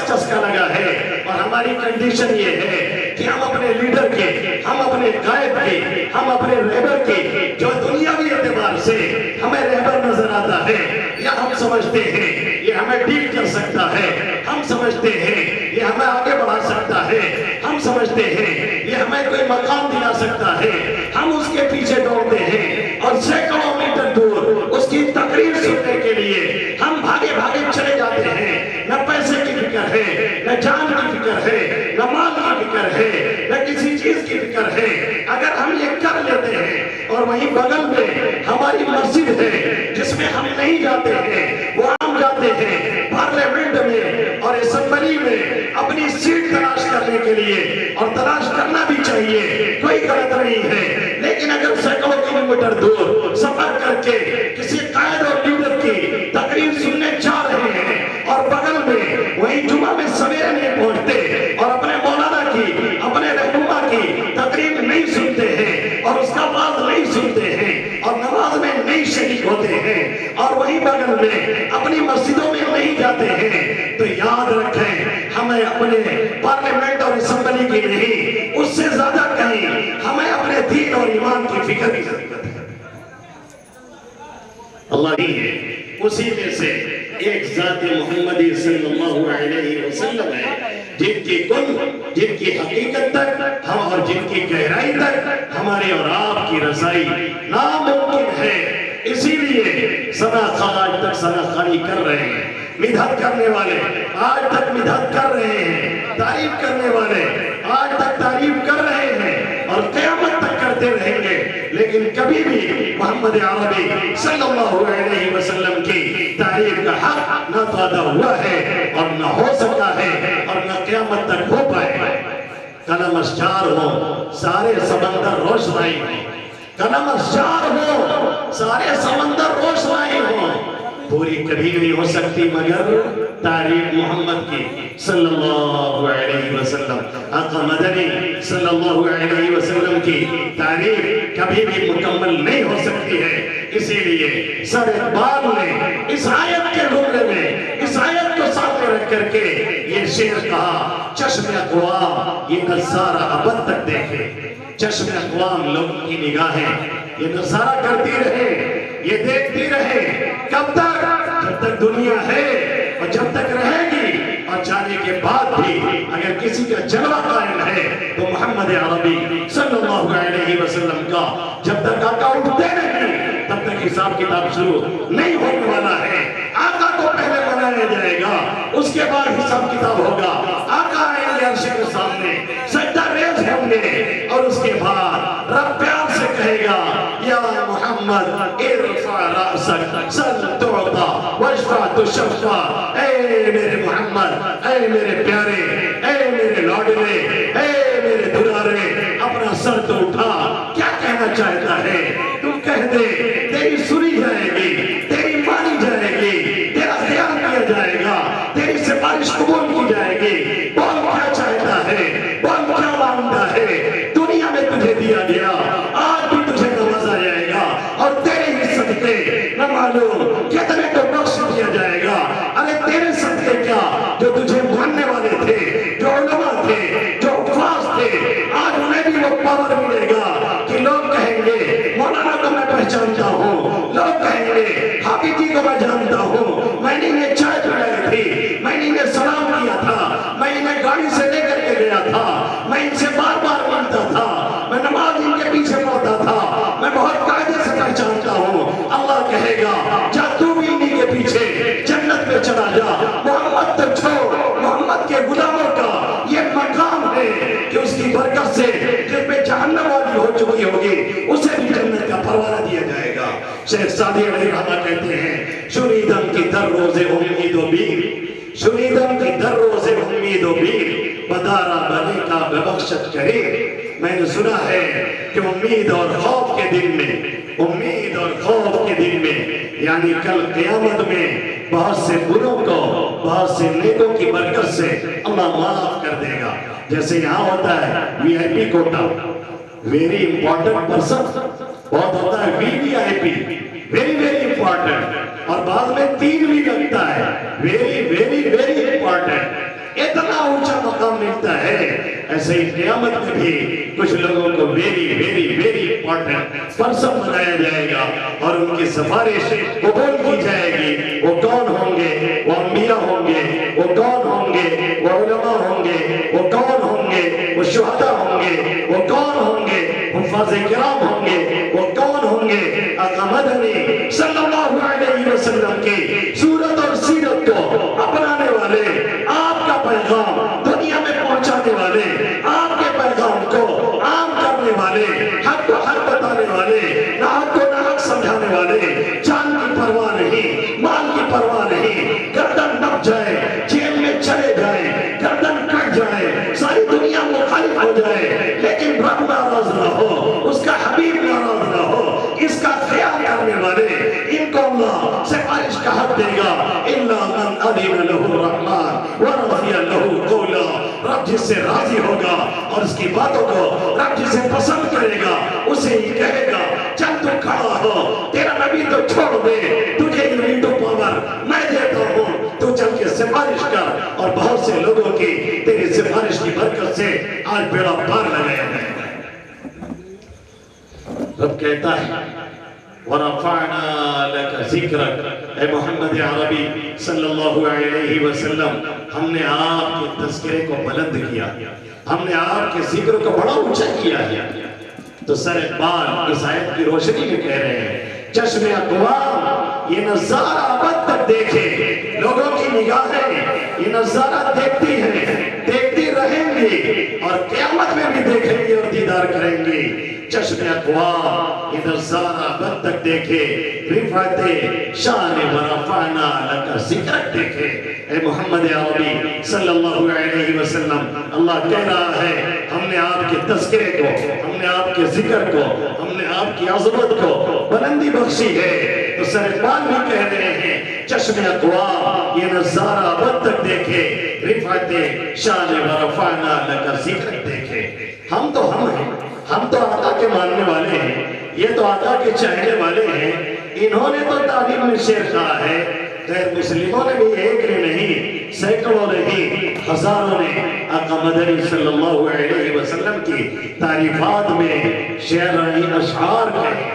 چسکا لگا ہے اور ہماری کنڈیشن یہ ہے کہ ہم اپنے لیڈر کے، ہم اپنے قائد کے، ہم اپنے رہبر کے، جو دنیاوی اعتبار سے ہمیں رہبر نظر آتا ہے، یا ہم سمجھتے ہیں یہ ہمیں ڈیل کر سکتا ہے، ہم سمجھتے ہیں یہ ہمیں آگے بڑھا سکتا ہے، ہم سمجھتے ہیں یہ ہمیں کوئی مقام دلا سکتا ہے، ہم اس کے پیچھے دوڑتے ہیں، اور سینکڑوں میٹر دور اس کی تقریر سننے کے لیے ہم بھاگے بھاگے چلے جاتے ہیں۔ نہ پیسے کی فکر ہے، نہ جان کی فکر ہے، نہ مال کی فکر ہے، نہ کسی چیز کی فکر ہے۔ اگر ہم یہ کر لیتے ہیں اور وہیں بغل میں ہماری مسجد ہے جس میں ہم نہیں جاتے ہیں، وہ ہم جاتے ہیں پارلیمنٹ میں اور اسمبلی میں اپنی سیٹ تلاش کرنے کے لیے، اور تلاش کرنا بھی چاہیے، کوئی غلط نہیں ہے، لیکن اگر سینکڑوں کلومیٹر دور سفر کر کے کسی قائد اور لیڈر کی تقریر سننے جا رہے ہیں اور بغل میں وہی جمعہ میں سویرے نہیں پہنچتے اور اپنے مولانا کی، اپنے رہنما کی تقریر نہیں سنتے ہیں اور اس کا باز نہیں سنتے ہیں اور نماز میں نہیں شریک شریک ہوتے ہیں اور وہیں بغل میں اپنی مسجدوں میں نہیں جاتے ہیں، تو یاد رکھیں ہمیں اپنے پارلیمنٹ اور اسمبلی کی نہیں، اس سے زیادہ کہیں ہمیں اپنے دین اور ایمان کی فکر کی ضرورت ہے۔ اللہ ہی ہے، اسی میں سے ایک ذات محمدی صلی اللہ علیہ وسلم ہے جن کی کن، جن کی حقیقت تک ہم اور جن کی گہرائی تک ہمارے اور آپ کی رسائی ناممکن ہے۔ اسی لیے سنا آج تک سنا خانی کر رہے ہیں، مدحت کرنے والے آج تک مدحت کر رہے ہیں، تعریف کرنے والے آج تک تعریف کر رہے ہیں اور قیامت تک کرتے رہیں گے، لیکن کبھی بھی محمد عربی صلی اللہ علیہ وسلم کی تعریف کا حق نہ ادا ہوا ہے اور نہ ہو سکا ہے اور نہ قیامت تک ہو پائے گا۔ قلم اشجار ہو سارے سمندر روشنائی ہو، قلم اشجار ہو سارے سمندر روشنائی ہو، پوری کبھی نہیں ہو سکتی مگر تعریف محمد کی صلی اللہ علیہ وسلم۔ آقا مدنی صلی اللہ علیہ وسلم کی تعریف کبھی بھی مکمل نہیں ہو سکتی ہے۔ اسی لیے سر اقبال نے اس آیت کے جملے میں اس آیت کو سامنے رکھ کر کے یہ شعر کہا، چشم اقوام یہ نظارہ ابد تک دیکھے۔ چشم اقوام لوگوں کی نگاہیں یہ نظارہ کرتی رہے، یہ دیکھتی رہے، کب تک؟ جب تک دنیا ہے اور جب تک رہے گی، اور جانے کے بعد بھی اگر کسی کا جلوہ قائم ہے تو محمد عربی صلی اللہ علیہ وسلم کا جب تک آقا اٹھتے نہیں تب تک حساب کتاب شروع نہیں ہونے والا ہے۔ آقا کو پہلے بنایا جائے گا، اس کے بعد حساب کتاب ہوگا۔ آقا آئیں گے عرش کے سامنے، سجدہ ریز ہوں گے، اور اس کے بعد رب پیار سے کہے گا یا محمد ارفع رأسک سل تعطا واشفع تشفع۔ اے میرے محمد، اے میرے پیارے، اے میرے لاڈلے، اے میرے دلارے، اپنا سر تو اٹھا، کیا کہنا چاہتا ہے تو کہہ دے، تیری سنی جائے گی، تیری مانی جائے گی، تیرا خیال کیا جائے گا، تیری سفارش قبول کی جائے گی۔ بول کیا چاہتا ہے، بول کیا مانگتا ہے، دنیا میں تجھے دیا گیا، آج بھی تجھے نوازا جائے گا، اور تیرے ہی صدقے نہ معلوم کتنے کو بخش دیا جائے گا۔ ارے تیرے صدقے کیا، جو تجھے ماننے والے تھے، جو علماء تھے، جو حفاظ تھے، آج انہیں بھی وہ پاور ملے گا کہ لوگ کہیں گے مولانا کو میں پہچانتا ہوں، لوگ کہیں گے حافظ جی کو میں جانتا ہوں، میں نے انہیں چائے پلائی تھی، میں نے انہیں سلام کیا تھا، میں انہیں گاڑی سے لے کر کے گیا تھا، میں ان سے بار بار ملتا تھا، میں نماز ان کے پیچھے پڑھتا تھا، میں بہت قاعدے سے پہچانتا ہوں۔ اللہ کہے گا جا تو بھی انہی کے پیچھے جنت میں چلا جا، محمد تک چھوڑ۔ محمد کے غلاموں کا یہ مقام ہے کہ اس کی برکت سے جس میں جہنم والی ہو چکی ہوگی اسے بھی جنت کا پروانہ دیا جائے گا۔ شیخ سعدی علیہ رحمہ کہتے ہیں شنیدم کی در روز امید و بیر، شنیدم کی در روز امید و بیر، بدارہ بنے کا ببخشت کرے۔ میں نے سنا ہے کہ امید اور خوف کے دن میں، امید اور خوف کے دن میں، یعنی کل قیامت میں بہت سے بروں کو بہت سے نیکوں کی برکت سے اللہ معاف کر دے گا۔ جیسے یہاں ہوتا ہے وی آئی پی کوٹا، ویری امپورٹنٹ پرسن، بہت ہوتا ہے وی وی آئی پی، ویری ویری امپورٹنٹ، اور بعد میں 3 بھی لگتا ہے ویری ویری ویری امپورٹنٹ۔ اتنا اونچا مقام ملتا ہے، ایسے ہی قیامت میں بھی کچھ لوگوں کو very very very important person بنایا جائے گا اور ان کی سفارش قبول کی جائے گی۔ وہ کون ہوں گے؟ وہ انبیاء ہوں گے، وہ کون ہوں گے؟ وہ علماء ہوں گے، وہ کون ہوں گے؟ وہ شہداء ہوں گے، وہ کون ہوں گے؟ حفاظ کرام ہوں گے، وہ کون ہوں گے؟ آقا مدنی صلی اللہ علیہ وسلم کی صورت اور سیرت کو اپنانے والے، آپ کا پیغام دنیا میں پہنچانے والے، آپ کے پیغام کو عام کرنے والے، حق کو حق بتانے والے، ناحق کو ناحق سمجھانے والے، جان کی پرواہ نہیں، مال کی پرواہ نہیں، گردن نپ جائے، جیل میں چلے جائے، گردن کٹ جائے، ساری دنیا مخالف ہو جائے، لیکن رب ناراض نہ ہو، اس کا حبیب ناراض نہ ہو، اس کا خیال کرنے والے، ان کو اللہ سفارش کا حق دے گا۔ إِلَّا مَنْ أَذِنَ لَهُ الرَّحْمَنُ وَرَضِيَ لَهُ قَوْلًا۔ رب جس سے راضی ہوگا اور اس کی باتوں کو رب جسے پسند کرے گا اسے ہی کہے گا چل تو کھڑا ہو، تیرا نبی تو چھوڑ دے، تجھے ویٹو پاور میں دیتا ہوں، تو چل کے سفارش کر۔ اور بہت سے لوگوں کی تیری سفارش کی برکت سے آج بیڑا پار لگایا ہے۔ رب کہتا ہے وَرَفَعْنَا لَكَ ذِكْرَكَ، اے محمد عربی صلی اللہ علیہ وسلم، ہم نے آپ کے تذکرے کو بلند کیا، ہم نے آپ کے ذکر کو بڑا اونچا کیا ہے۔ تو سر اقبال اس آیت کی روشنی میں کہہ رہے ہیں چشم اقوام یہ نظارہ ابد تک دیکھے، لوگوں کی نگاہیں یہ نظارہ دیکھتی ہیں، دیکھتی رہیں گی اور قیامت میں بھی دیکھیں گی اور دیدار کریں گی۔ چشم اقوام یہ نظارہ ابد تک دیکھے، رفعت شان ورفعنا لک ذکرک دیکھے۔ اے محمد عربی صلی اللہ علیہ وسلم، اللہ کہہ رہا ہے ہم نے آپ کے تذکرے کو، ہم نے آپ کے ذکر کو، ہم نے آپ کی عظمت کو بلندی بخشی ہے۔ تو سر اقبال بھی کہہ رہے ہیں چشم اقوام یہ نظارہ ابد تک دیکھے، رفعت شان ورفعنا لک ذکرک دیکھے۔ ہم تو ہم ہیں، ہم تو آقا کے ماننے والے ہیں، یہ تو آقا کے چاہنے والے ہیں، انہوں نے تو تعلیم میں شعر کہا ہے، غیر مسلموں نے بھی ایک نے نہیں، سینکڑوں نہیں، ہزاروں نے آقا مدنی صلی اللہ علیہ وسلم کی تعریفات میں شعرائی اشعار کہے۔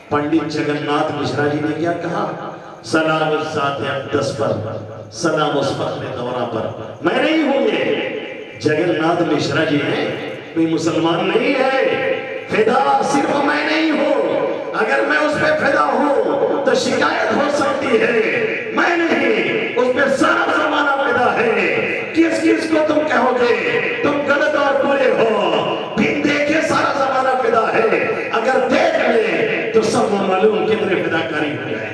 پنڈت جگنناتھ مشرا جی نے کیا کہا؟ سلام الذات اقدس پر، سلام اس فخر دورہ پر۔ میں نہیں ہوں یہ، جگنناتھ مشرا جی ہیں، کوئی مسلمان نہیں ہے، فدا صرف میں نہیں ہوں، اگر میں اس پہ فدا ہوں تو شکایت ہو سکتی ہے، میں نہیں، اس پہ سارا زمانہ فدا ہے۔ کس کس کو تم کہو گے تم غلط اور برے ہو، بن دیکھے سارا زمانہ فدا ہے، اگر دیکھ لے تو سب معلوم کتنے فداکاری ہو جائے۔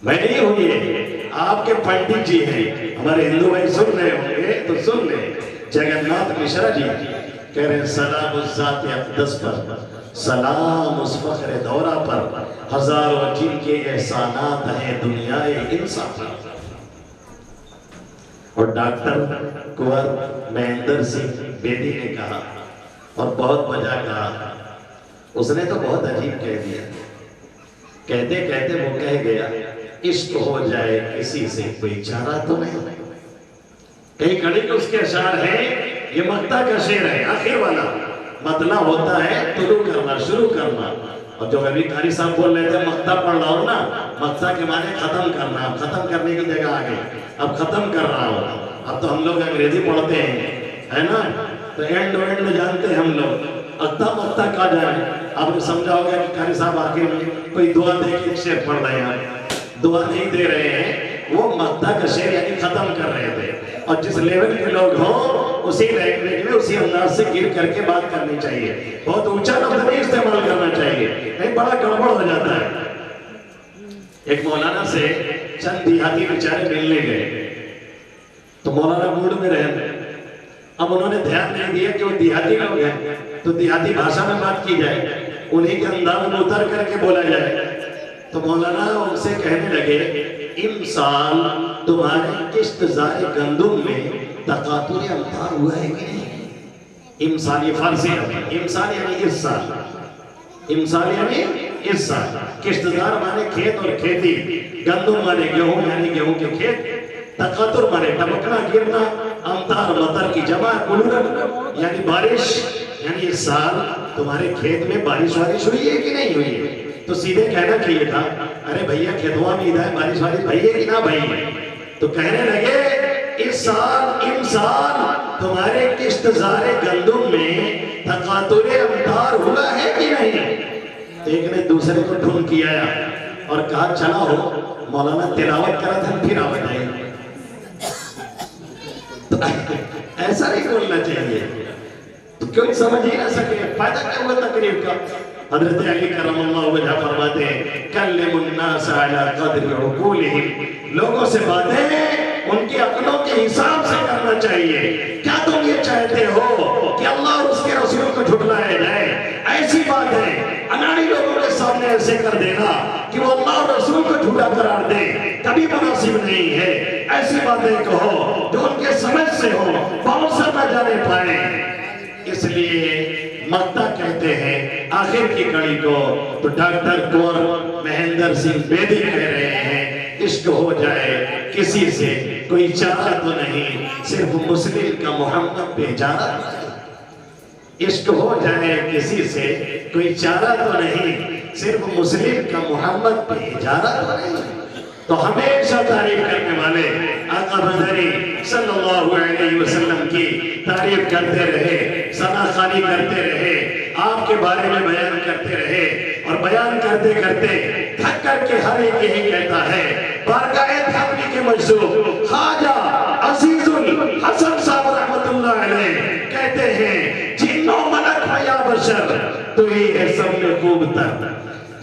میں نہیں ہوں یہ، آپ کے پنڈت جی ہیں، ہمارے ہندو بھائی سن رہے ہوں گے تو سن لیں۔ جگنناتھ مشرا جی کہہ رہے ہیں سلام الذات اقدس پر، سلام اس فخر دورہ پر، ہزاروں جن کے احسانات ہیں دنیا انسان پر۔ اور ڈاکٹر کنور مہندر سنگھ بیدی نے کہا اور بہت وجہ کہا، اس نے تو بہت عجیب کہہ دیا، کہتے کہتے وہ کہہ گیا عشق ہو جائے کسی سے کوئی چارہ تو نہیں۔ کئی کڑی کے اس کے اشعار ہیں، یہ مقطع کا شعر ہے، آخر والا مطلع ہوتا ہے طلوع کرنا، شروع کرنا۔ اور جو ابھی قاری صاحب بول رہے تھے مقطع پڑھ رہا ہوں نا، مقطع کے معنی ختم کرنا، ختم کرنے کی جگہ آ گئی، اب ختم کر رہا ہوں۔ اب تو ہم لوگ انگریزی پڑھتے ہیں، ہے نا، تو اینڈ میں جانتے ہیں ہم لوگ، مقطع کہا جائے۔ آپ نے سمجھا ہوگا کہ قاری صاحب آخر میں کوئی دعا دے کے ایک شعر پڑھ رہے ہیں، دعا نہیں دے رہے ہیں، وہ مقطع کا شعر یعنی ختم کر رہے تھے۔ اور جس لیول کے لوگ ہوں اسی لینگویج میں اسی انداز سے گر کر کے بات کرنی چاہیے، بہت اونچا لفظ نہیں استعمال کرنا چاہیے، نہیں بڑا گڑبڑ ہو جاتا ہے۔ ایک مولانا سے چند دیہاتی بیچارے ملنے گئے تو مولانا موڈ میں رہے، اب انہوں نے دھیان نہیں دیا کہ وہ دیہاتی لوگ ہیں تو دیہاتی بھاشا میں بات کی جائے، انہیں کے انداز میں اتر کر کے بولا جائے۔ تو مولانا ان سے کہنے لگے امسال تمہارے کشتزار گندم میں تقاطر امطار ہوا ہے کہ نہیں؟ امسال یہ فارسی ہے، امسال یعنی اس سال، امسال یعنی اس سال، کشتزار مانے کھیت اور کھیتی، گندم مانے گیہوں یعنی گیہوں کے کھیت، تقاطر مانے ٹپکنا گرنا، امطار مطر کی جمع، قلورن یعنی بارش، یعنی اس سال تمہارے کھیت میں بارش ہوئی ہے کہ نہیں ہوئی ہے؟ تو سیدھے کہنا چاہیے تھا ارے بھیا کھیتوا میں ادھر بارش بھائی ہے کہ نہ بھائی ہے؟ تو کہنے لگے اس سال امسال تمہارے کشتزار گندم میں تقاطر امطار ہوا ہے کہ نہیں؟ ایک نے دوسرے کو ڈھونڈ کیا اور کہا چلا ہو مولانا تلاوت کرا تھا پھر آپ بتائیں۔ تو ایسا نہیں بولنا چاہیے، تو کیوں سمجھ ہی نہ سکے، فائدہ کیا ہوا تقریب کا؟ حضرت علی کرم اللہ وجہ فرماتے ہیں کلم الناس علی قدر عقولہم، لوگوں سے باتیں ان کی عقلوں کے حساب سے کرنا چاہیے۔ کیا تم یہ چاہتے ہو کہ اللہ اور اس کے رسول کو جھٹلایا جائے؟ ایسی بات ہے اناڑی لوگوں کے سامنے ایسے کر دینا کہ وہ اللہ اور رسول کو جھوٹا قرار دے، کبھی مناسب نہیں ہے۔ ایسی باتیں کہو جو ان کے سمجھ سے ہو، جانے پائے، اس لیے مکتا کہتے ہیں آخر کی کڑی کو، تو ڈاکٹر کنور مہندر سنگھ بیدی کہہ رہے ہیں عشق ہو جائے کسی سے کوئی چارہ تو نہیں، صرف مسلم کا محمد بیچارہ تو نہیں۔ عشق ہو جائے کسی سے کوئی چارہ تو نہیں، صرف مسلم کا محمد بیچارہ تو نہیں۔ تو ہمیشہ تعریف کرنے والے آقا مدنی صلی اللہ علیہ وسلم کی تعریف کرتے رہے، ثنا خوانی کرتے رہے، آپ کے بارے میں بیان کرتے رہے، اور بیان کرتے کرتے تھک کر کے ہر ایک یہی کہتا ہے، بارگاہ تھاپی کے مجذوب خواجہ عزیز الحسن صاحب رحمت اللہ علیہ کہتے ہیں، جنو ملک ہو یا بشر تو ہی ہے سب میں خوب تر،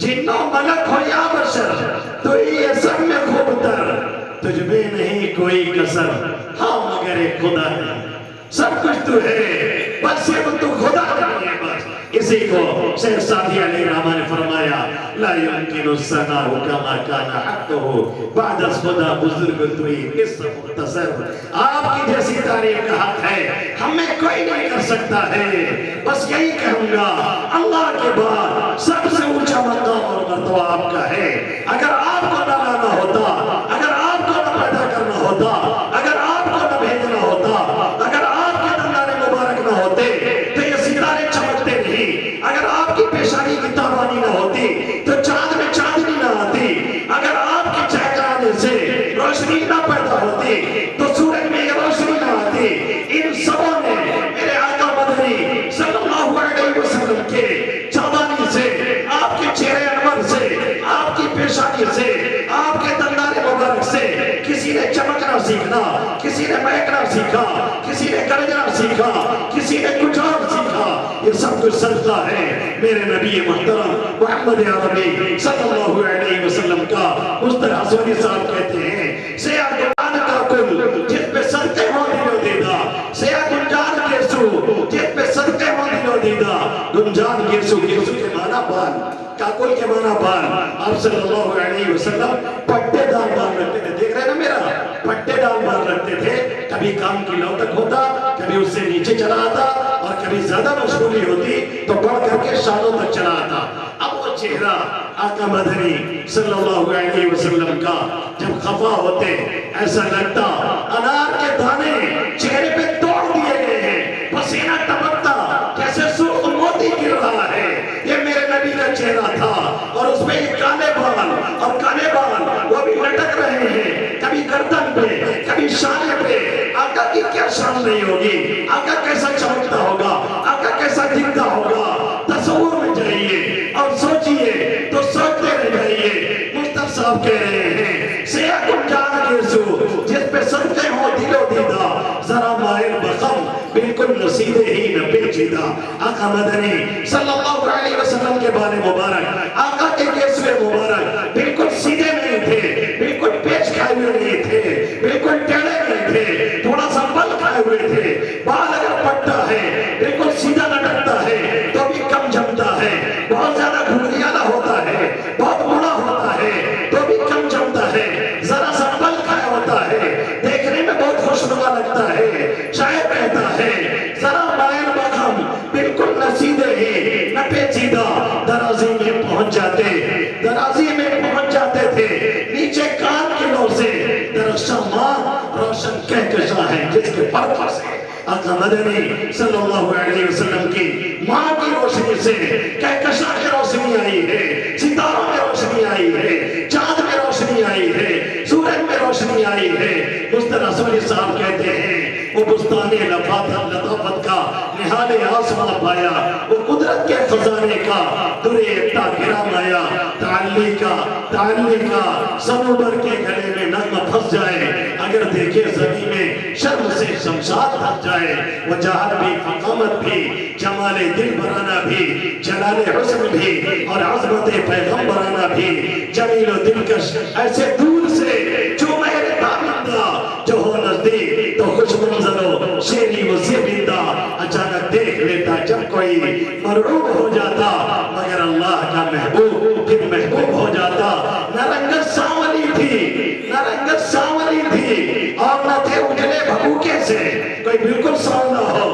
جنو ملک ہو یا بشر تو ہی ہے سب میں خوب تر، تجھ میں نہیں کوئی کسر ہاں مگر ایک خدا ہے، سب کچھ تو ہے بس صرف تو خدا نہیں ہے بس۔ اسی کو شیخ سعدی علیہ الرحمہ نے فرمایا، لا يمکن الثناء کما کان حقہ بعد از خدا بزرگ توئی قصہ مختصر، آپ کی جیسی تعریف کا حق ہے ہمیں کوئی نہیں کر سکتا ہے، بس یہی کہوں گا اللہ کے بعد سب سے اونچا مقام اور مرتبہ آپ کا ہے۔ اگر آپ کو نہ لانا ہوتا، اگر آپ کو نہ پیدا کرنا ہوتا، اگر آپ کو نہ بھیجنا ہوتا، اگر آپ کے دندان مبارک نہ ہوتے تو یہ ستارے چمکتے نہیں، اگر آپ کی پیشانی کی تابانی نہ ہوتی تو چاند میں چاندنی نہ آتی، اگر آپ کے چہکانے سے روشنی نہ پیدا ہوتی تو سورج میں یہ روشنی نہ آتی۔ ان سبوں نے میرے آقا مدنی صلی اللہ علیہ وسلم کے چابانی سے، آپ کے چہرے انور سے، آپ کی پیشانی سے، آپ کے دندان مبارک سے، کسی نے چمکنا سیکھنا، کسی نے مہکنا سیکھا، کسی نے گرجنا سیکھا، کسی نے کچھ اور سیکھا، یہ سب کچھ صدقہ ہے میرے نبی محترم محمد عربی صلی اللہ علیہ وسلم کا۔ مستر حسونی صاحب کہتے ہیں، سیاہ گنجان کا کل جس پہ صدقے ہوں دل و دیدہ، سیاہ گنجان کے سو جس پہ صدقے ہوں دل و دیدہ، گنجان کے سو کے معنی بال، کاکل کے معنی بال۔ آپ صلی اللہ علیہ وسلم پٹے دار بال رکھتے تھے، دیکھ رہے ہیں نا میرا، پٹے دار بال رکھتے تھے، کبھی کام کی لو تک ہوتا، کبھی اس سے نیچے چلا آتا، اور کبھی زیادہ مشغولی ہوتی تو بڑھ کر کے شانوں تک چلا آتا۔ اب وہ چہرہ آقا مدنی صلی اللہ علیہ وسلم کا جب خفا ہوتے ایسا لگتا انار کے دانے چہرے پہ توڑ دیے گئے ہیں، پسینہ ٹپکتا جیسے سرخ موتی گر رہا ہے، یہ میرے نبی کا چہرہ تھا، اور اس میں یہ کالے بال، اور کالے بال وہ بھی لٹک رہے ہیں، کبھی گردن پہ کبھی شانے پہ۔ آقا کی کیا شان نہیں ہوگی، آقا کیسا چمکتا ہوگا، آقا کیسا دکھتا ہوگا، تصور میں جائیے اور سوچئے تو سوچتے رہ جائیے۔ مصطفیٰ صاحب کہہ رہے ہیں، سیاہ گنجان کے سو جس پہ صدقے ہوں دل و دیدہ، ذرا مائل بخم بالکل نصیدے ہی نہ پیچیدہ۔ آقا مدنی صلی اللہ علیہ وسلم کے بال مبارک، آقا کے کیسوے مبارک بالکل سیدھے نہیں تھے، بالکل پیچ کھائے ہوئے نہیں تھے، بالکل ٹیڑے نہیں تھے، تھوڑا سا بل کھائے ہوئے تھے۔ بال اگر پٹا ہے بالکل سیدھا لٹکتا ہے تو بھی کم جمتا ہے، بہت زیادہ گھنگریالا ہوتا ہے، بہت بڑا ہوتا ہے تو بھی کم جمتا ہے، ذرا سا بل کھایا ہوتا ہے، دیکھنے میں بہت خوشنما لگتا ہے۔ شاعر کہتا ہے، ذرا مائل بخم بالکل نہ سیدھے ہی نہ پیچیدہ، درازی میں پہنچ جاتے تھے، نیچے کان کی لو سے درخشاں ماں روشن کہکشاں ہے جس کے پرپر سے آقا مدنی صلی اللہ علیہ وسلم کی ماں کی روشنی سے کہکشاں کی روشنی آئی ہے، ستاروں میں روشنی آئی ہے، چاند میں روشنی آئی ہے، سورج میں روشنی آئی ہے۔ مصطفیٰ حسونی صاحب کہتے ہیں، وہ بستان لطافت کا نہال آسمان پایا، وہ قدرت کے خزانے کا در ایکتا گرام آیا، تعلی کا سنوبر کے گلے میں نغمہ پھنس جائے، اگر دیکھے زمین میں شرم سے شمشاد تھک جائے، وہ جہر بھی فقامت بھی جمال دل برانا بھی جلال حسن بھی اور عظمت پیغمبرانا بھی، جمیل و دلکش ایسے دور سے جو مہر تابندہ، جو ہو نزدیک تو خوش منظر و شیری و زیبندہ، اچانک دیکھ لیتا جب کوئی مرعوب ہو جاتا، مگر اللہ کا محبوب پھر محبوب ہو جاتا۔ نہ رنگت سانولی تھی، نہ رنگت سانولی تھی، اور نہ تھے اجلے بھبوکے سے کوئی بالکل سانولا ہو،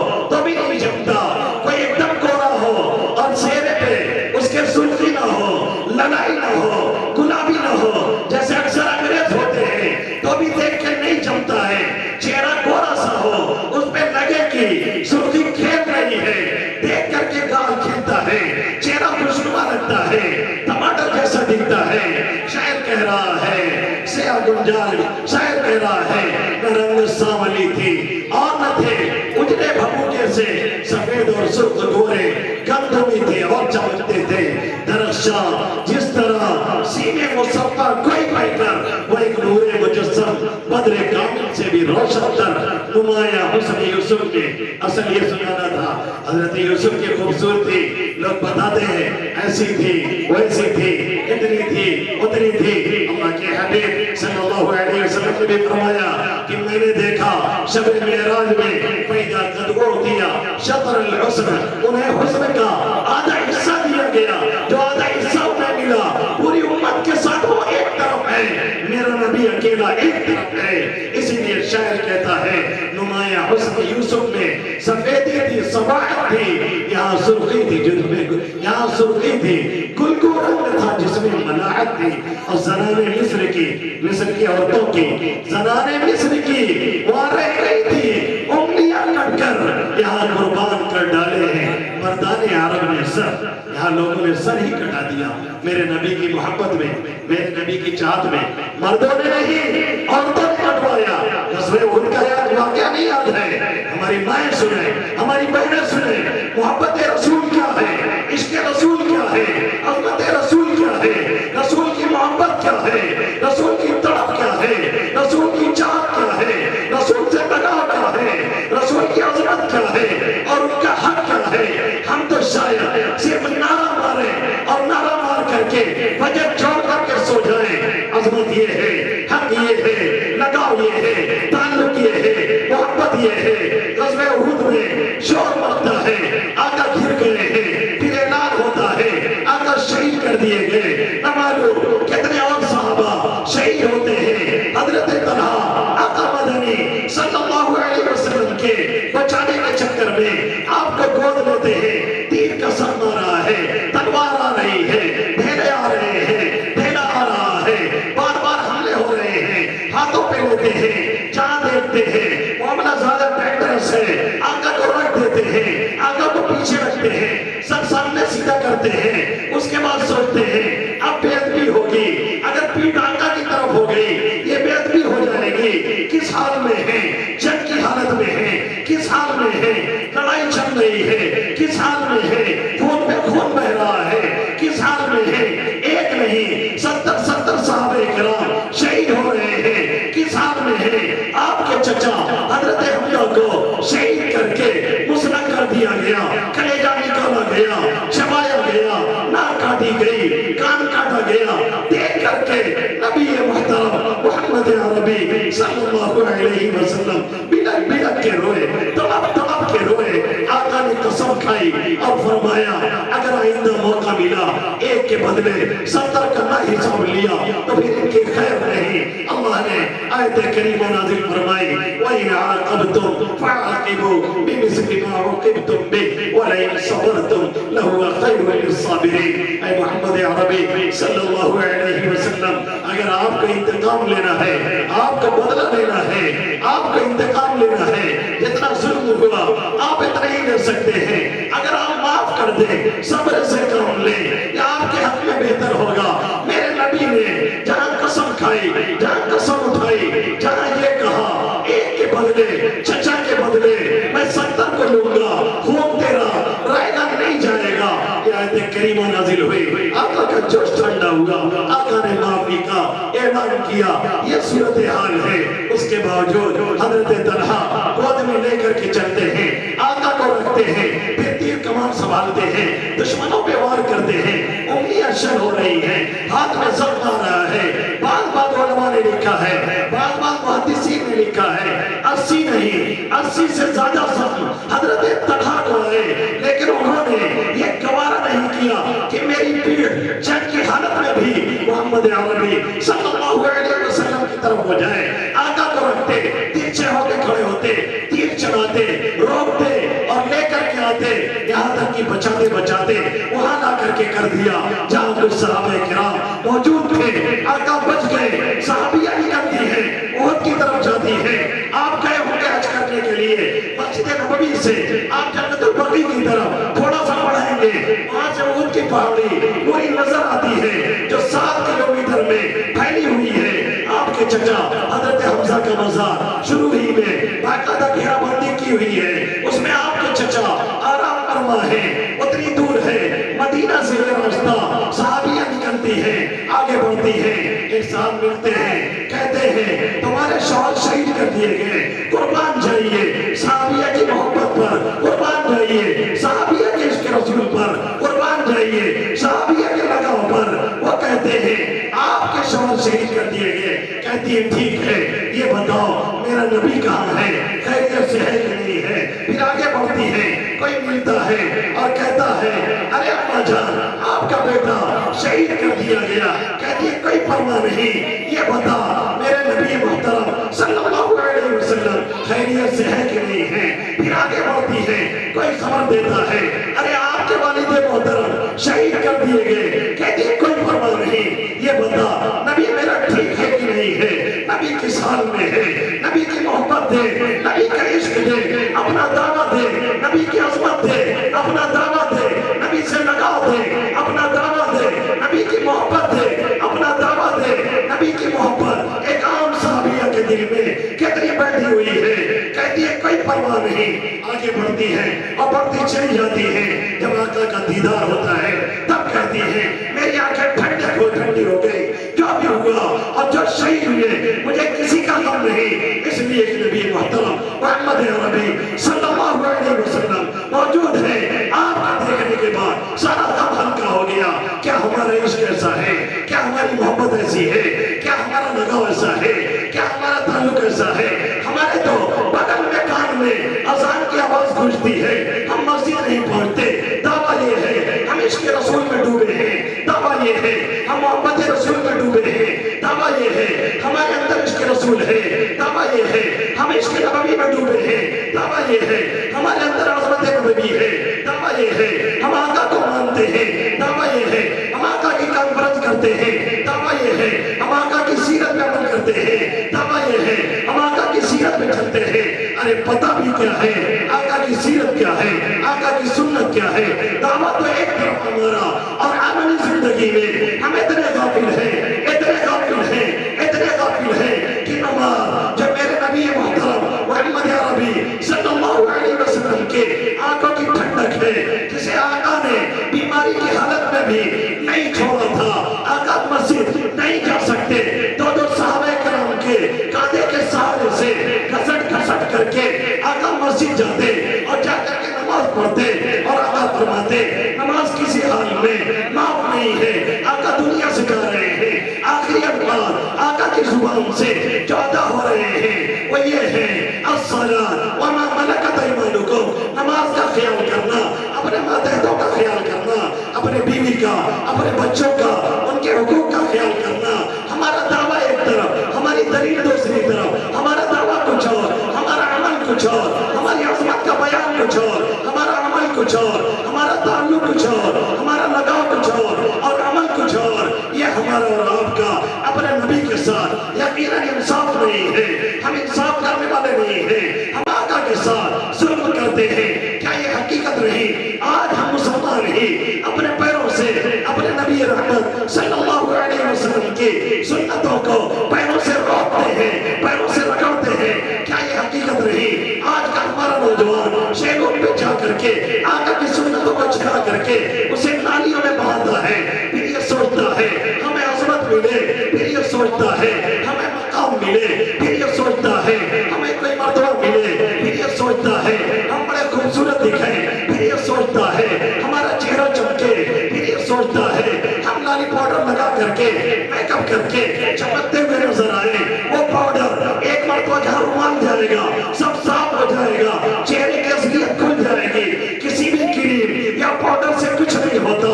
کہہ رہا ہے سیاہ گنجال شاعر کہہ رہا ہے نہ رنگ سانولی تھی اور نہ تھے اجلے بھبوکے سے سفید اور سرخ گورے گندمی تھے اور چمکتے تھے درخشاں جس طرح سینے مصفہ کوئی پہ کر وہ ایک نور مجسم بدر کامل سے بھی روشن تر نمایاں حسن یوسف کے اصل یہ سنانا تھا حضرت یوسف کی خوبصورتی لوگ بتاتے ہیں ایسی تھی ویسی تھی اتنی تھی اتنی تھی اللہ کے حبیب صلی اللہ علیہ وسلم نے بھی فرمایا کہ میں نے دیکھا شب معراج میں پیدا قدغو دیا شطر الحسن انہیں حسن کا آدھا حصہ دیا گیا جو آدھا حصہ انہیں ملا پوری امت کے ساتھ وہ ایک طرف ہے میرا نبی اکیلا ایک طرف ہے اسی لیے شاعر کہتا ہے نمایاں حسن یوسف میں سفیدی تھی صباحت تھی یہاں سرخی تھی جن میں یہاں سرخی تھی گلگو رنگ تھا جس میں ملاحت تھی اور زنان مصر کی عورتوں کی زنان مصر کی وہاں رہ گئی تھی انگلیاں کٹ کر یہاں قربان کر ڈالے ہیں مردان عرب نے سر یہاں لوگوں نے سر ہی کٹا دیا میرے نبی کی محبت میں میرے نبی کی چاہت میں مردوں نے نہیں عورتوں نے کٹوایا غزوہ احد کا یاد واقعہ نہیں یاد ہے ہماری مائیں سنیں ہماری بہنیں سنیں محبت رسول کیا ہے عشق رسول کیا ہے عظمت رسول کیا ہے رسول کی محبت کیا ہے رسول کی طرف کیا ہے رسول کی چاہت کیا ہے رسول سے لگاؤ کیا ہے رسول کی عظمت کیا ہے اور ان کا حق کیا ہے ہم تو شاید صرف نعرہ مارے اور نعرہ مار کر کے وجہ چھوڑ کر کے سو جائیں عظمت یہ ہے حق یہ ہے لگاؤ یہ ہے تعلق یہ ہے محبت یہ ہے غزوہ احد میں شور مچتا ہے آقا گر گئے ہیں پھر اعلان ہوتا ہے آقا شہید کر دیے گئے نہ معلوم کتنے اور صحابہ شہید ہوتے ہیں حضرت طلحہ آقا مدنی صلی اللہ علیہ وسلم کے بچانے کے چکر میں آپ کو گود لیتے ہیں تیر کا سر مارا ہے تلوار آ رہی ہے ڈھیلے آ رہے ہیں ڈھیلا آ رہا ہے بار بار حملے ہو رہے ہیں ہاتھوں پہ لیتے ہیں جہاں دیکھتے ہیں معاملہ زیادہ ڈینجرس ہے آقا کو رکھ دیتے ہیں آقا کو پیچھے رکھتے ہیں سب سامنے سیدھا کرتے ہیں اس کے بعد سوچتے ہیں اب بے ادبی ہوگی اگر پیٹ آقا کی طرف ہو گئی یہ بے ادبی ہو جائے گی کس حال میں ہے جنگ کی حالت میں ہے کس حال میں ہے لڑائی چل رہی ہے کس حال میں ہے خون پہ خون بہ رہا ہے کس حال میں ہے ایک نہیں 70 صحابہ کرام شہید ہو رہے ہیں کس حال میں ہے آپ کے چچا حضرت حمزہ کو شہید کر کے مسلح کر دیا گیا کلیجہ نکالا گیا چبایا گیا ناک کاٹی گئی کان کاٹا گیا دیکھ کر کے نبی محترم محمد عربی صلی اللہ علیہ وسلم بلک بلک کے روئے تڑپ تڑپ کے روئے آقا نے قسم کھائی اور فرمایا اگر آئندہ موقع ملا ایک کے بدلے 70 کا نہ حساب لیا تو پھر ان کی خیر نہیں اللہ نے آیت کریمہ نازل فرمائی وَإِنْ عَاقَبْتُمْ فَعَاقِبُوا بِمِثْلِ مَا عُوقِبْتُمْ بِهِ وَلَئِنْ صَبَرْتُمْ لَهُوَ خَيْرٌ لِلصَّابِرِينَ اے محمد عربی صلی اللہ علیہ وسلم اگر آپ کو انتقام لینا ہے آپ کو بدلہ لینا ہے آپ کو انتقام لینا ہے جتنا ظلم ہوا آپ اتنا ہی لے سکتے ہیں اگر آپ معاف کر دیں صبر سے کام لیں یا آپ کے حق میں بہتر ہوگا میرے نبی نے جہاں قسم کھائی جہاں قسم اٹھائی جہاں یہ کہا ایک کے بدلے چچا کے بدلے میں 70 کو لوں گا خون تیرا رائے گا نہیں جائے گا یہ آیت کریمہ نازل ہوئی آقا کا جوش ٹھنڈا ہوا آقا نے معافی کا اعلان کیا یہ صورتحال ہے اس کے باوجود حضرت طلحہ گود میں لے کر کے چلتے ہیں آقا کو رکھتے ہیں پھر تیر کمان سنبھالتے ہیں دشمنوں پہ وار کرتے ہیں انگلیاں شل ہو رہی ہیں ہاتھ میں زخم آ رہا ہے بعض علماء نے لکھا ہے بعض محدثین نے لکھا ہے 80 نہیں 80 سے زیادہ زخم حضرت طلحہ کو آئے لیکن انہوں نے یہ گوارا نہیں کیا کہ میری پیٹھ جنگ کی حالت میں بھی محمد عربی صلی اللہ علیہ وسلم کی طرف ہو جائے آقا کو رکھتے تیرچے ہو کے کھڑے ہوتے تیر چلاتے روکتے اور لے کر کے آتے یہاں تک کہ بچاتے بچاتے وہاں لا کر کے کر دیا جہاں کچھ صحابہ کرام موجود تھے آقا بچ گئے صحابیہ نکلتی ہیں احد کی طرف جاتی ہیں آپ گئے ہوں گے حج کرنے کے لیے مسجد نبوی سے آپ جنت البقیع کی طرف تھوڑا سا بڑھائیں گے وہاں سے احد کی پہاڑی پوری نظر آتی ہے جو 7 کلومیٹر میں پھیلی ہوئی ہے۔ آپ کے چچا حضرت حمزہ کا مزار شروع ہی میں باقاعدہ گھیرا بندی کی ہوئی ہے، اس میں آپ کے چچا آرام فرما ہے۔ اتنی دور ہے مدینہ سے یہ راستہ، صحابیاں نکلتی ہیں، آگے بڑھتی ہیں، ایک ساتھ ملتے ہیں، کہتے ہیں تمہارے شوہر شہید کر دیے گئے، قربان جائیے صحابیہ کی محبت پر، قربان جائیے صحابیہ کے عشق رسول پر، قربان جائیے صحابیہ کے لگاؤ پر۔ وہ کہتے ہیں آپ کے شوہر شہید کر دیے گئے۔ کہتی ہے ٹھیک ہے، یہ بتاؤ میرا نبی کہاں ہے، خیریت سے ہے کہ نہیں ہے؟ پھر آگے بڑھتی ہے، کوئی ملتا ہے اور کہتا ہے ارے اما جان آپ کا بیٹا شہید کر دیا گیا۔ کہتی ہے کوئی پرواہ نہیں، یہ بتا میرے نبی محترم صلی اللہ علیہ وسلم خیریت سے ہے کہ نہیں ہے؟ پھر آگے بڑھتی ہے، کوئی خبر دیتا ہے ارے آپ کے والد محترم شہید کر دیے گئے۔ کہتی ہے کوئی پرواہ نہیں، یہ بتا نبی میرا ٹھیک ہے کہ نہیں ہے؟ نبی کس حال میں ہے؟ نبی کی محبت دے، نبی کا عشق دے، اپنا دعویٰ دے، نبی کی عظمت دے، اپنا دعویٰ دے، نبی سے لگاؤ دے، اپنا دعویٰ دے، نبی کی محبت دے، اپنا دعویٰ دے، نبی کی محبت ایک عام صحابیہ کے دل میں کتنی بیٹھی ہوئی ہے۔ کہتی ہے کوئی پرواہ نہیں، آگے بڑھتی ہے اور بڑھتی چلی جاتی ہے۔ جب آقا کا دیدار ہوتا ہے تب کہتی ہے میری آنکھیں ٹھنڈی ہو گئی، جو بھی ہوا اور جو شہید ہوئے مجھے کسی کا غم نہیں، اس لیے کہ نبی محترم محمد عربی صلی اللہ علیہ وسلم موجود ہے۔ آپ کو دیکھنے کے بعد سارا غم ہلکا ہو گیا۔ کیا ہمارا عشق ایسا ہے؟ کیا ہماری محبت ایسی ہے؟ کیا ہمارا لگاؤ ایسا ہے؟ کیا ہمارا تعلق ایسا ہے؟ ہمارے تو بغل میں کان میں اذان کی آواز گونجتی ہے، ہم مسجد نہیں پہنچتے، دعویٰ یہ ہے ہم عشق رسول میں ڈوبے ہیں، دعویٰ یہ ہے ہم محبت رسول میں ڈوبے ہیں، دعویٰ یہ ہے ہمارے اندر عشق رسول ہے، دعویٰ یہ ہے ہم عشق نبوی میں ڈوبے ہیں، دعویٰ یہ ہے ہمارے اندر عظمت نبوی ہے، دعویٰ یہ ہے ہم آقا کو مانتے ہیں، دعویٰ یہ ہے ہم آقا کی کانفرنس کرتے ہیں، دعویٰ یہ ہے ہم آقا کی سیرت میں عمل کرتے ہیں، دعویٰ یہ ہے ہم آقا کی سیرت میں چلتے ہیں۔ ارے پتہ بھی کیا ہے آقا کی سیرت کیا ہے، آقا کی سنت کیا ہے؟ دعویٰ تو ایک طرف ہمارا اور عملی زندگی میں ہم اتنے غافل ہیں، اتنے غافل ہیں، اتنے غافل ہیں کہ نماز جب میرے نبی محترم محمد عربی صلی اللہ علیہ وسلم کے آنکھوں کی ٹھنڈک ہے، جسے آقا نے بیماری کی حالت میں بھی نہیں چھوڑا تھا، آقا مسجد نہیں جا سکتے، دو صحابہ کرام کے کاندھے کے سہارے سے گھسٹ کر کے آقا مسجد جاتے اور جا کر کے نماز پڑھتے اور آقا فرماتے نماز کسی حال میں معاف نہیں ہے۔ آقا دنیا سے کہہ رہے ہیں، آخری الفاظ آقا کی زبان سے جو ادا ہو رہے ہیں وہ یہ ہے الصلاۃ وما ملکت ایمانکم، نماز کا خیال کرنا، اپنے ماتحتوں کا خیال کرنا، اپنے بیوی کا، اپنے بچوں کا، ان کے حقوق کا خیال کرنا۔ ہمارا دعویٰ ایک طرف، ہماری دلیل دوسری طرف، ہمارا دعویٰ کچھ اور، ہمارا عمل کچھ اور، ہماری عظمت کا بیان کچھ اور، ہمارا عمل کچھ اور، ہمارا تعلق کچھ اور، ہمارا لگاؤ کچھ اور عمل کچھ اور۔ یہ ہمارا اور آپ کا اپنے نبی کے ساتھ یقیناً انصاف نہیں ہے، ہم انصاف کرنے والے نہیں ہیں، ہم آقا کے ساتھ ظلم کرتے ہیں۔ کیا یہ حقیقت نہیں؟ آج ہم مسلمان ہی اپنے پیروں سے اپنے نبی رحمت صلی اللہ علیہ وسلم کی سنتوں کو پیروں سے روکتے ہیں، پیروں سے رگڑتے ہیں۔ کیا یہ حقیقت نہیں؟ آج کا ہمارا نوجوان شیلوں پہ جا کر کے آقا کی سنتوں کو چھڑا کر کے اسے نالیوں میں بہاتا ہے، پھر یہ سوچتا ہے ہمیں عظمت ملے، پھر یہ سوچتا ہے ہمیں مقام ملے، پھر یہ سوچتا ہے ہمیں کوئی مرتبہ ملے، پھر یہ سوچتا ہے ہم بڑے خوبصورت دکھیں، پھر یہ سوچتا ہے ہمارا چہرہ چمکے، پھر یہ سوچتا ہے ہم لالی پاؤڈر لگا کر کے میک اپ کر کے چمکتے ہوئے نظر آئے۔ وہ پاؤڈر ایک مرتبہ جہاں رومال جائے گا سب صاف ہو جائے گا، چہرے کی اصلیت کھل جائے گی۔ کسی بھی کریم یا پاؤڈر سے کچھ نہیں ہوتا،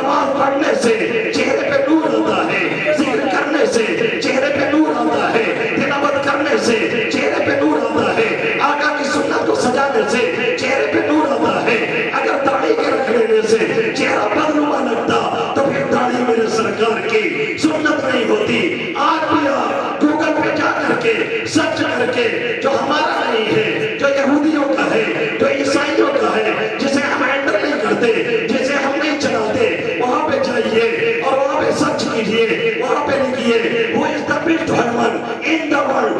نماز پڑھنے سے چہرے پہ نور آتا ہے، ذکر کرنے سے چہرے پہ نور آتا ہے، تلاوت کرنے سے چہرے پہ نور آتا ہے، آقا کی سنت کو سجانے سے چہرے پہ نور آتا ہے۔ اگر داڑھی کے رکھ لینے سے چہرہ بدنما لگتا تو پھر داڑھی میرے سرکار کی سنت نہیں ہوتی۔ آج بھی آپ گوگل پہ جا کر کے سرچ کر کے جو ہمارا نہیں ہے، جو یہودیوں کا who is the best human in the world,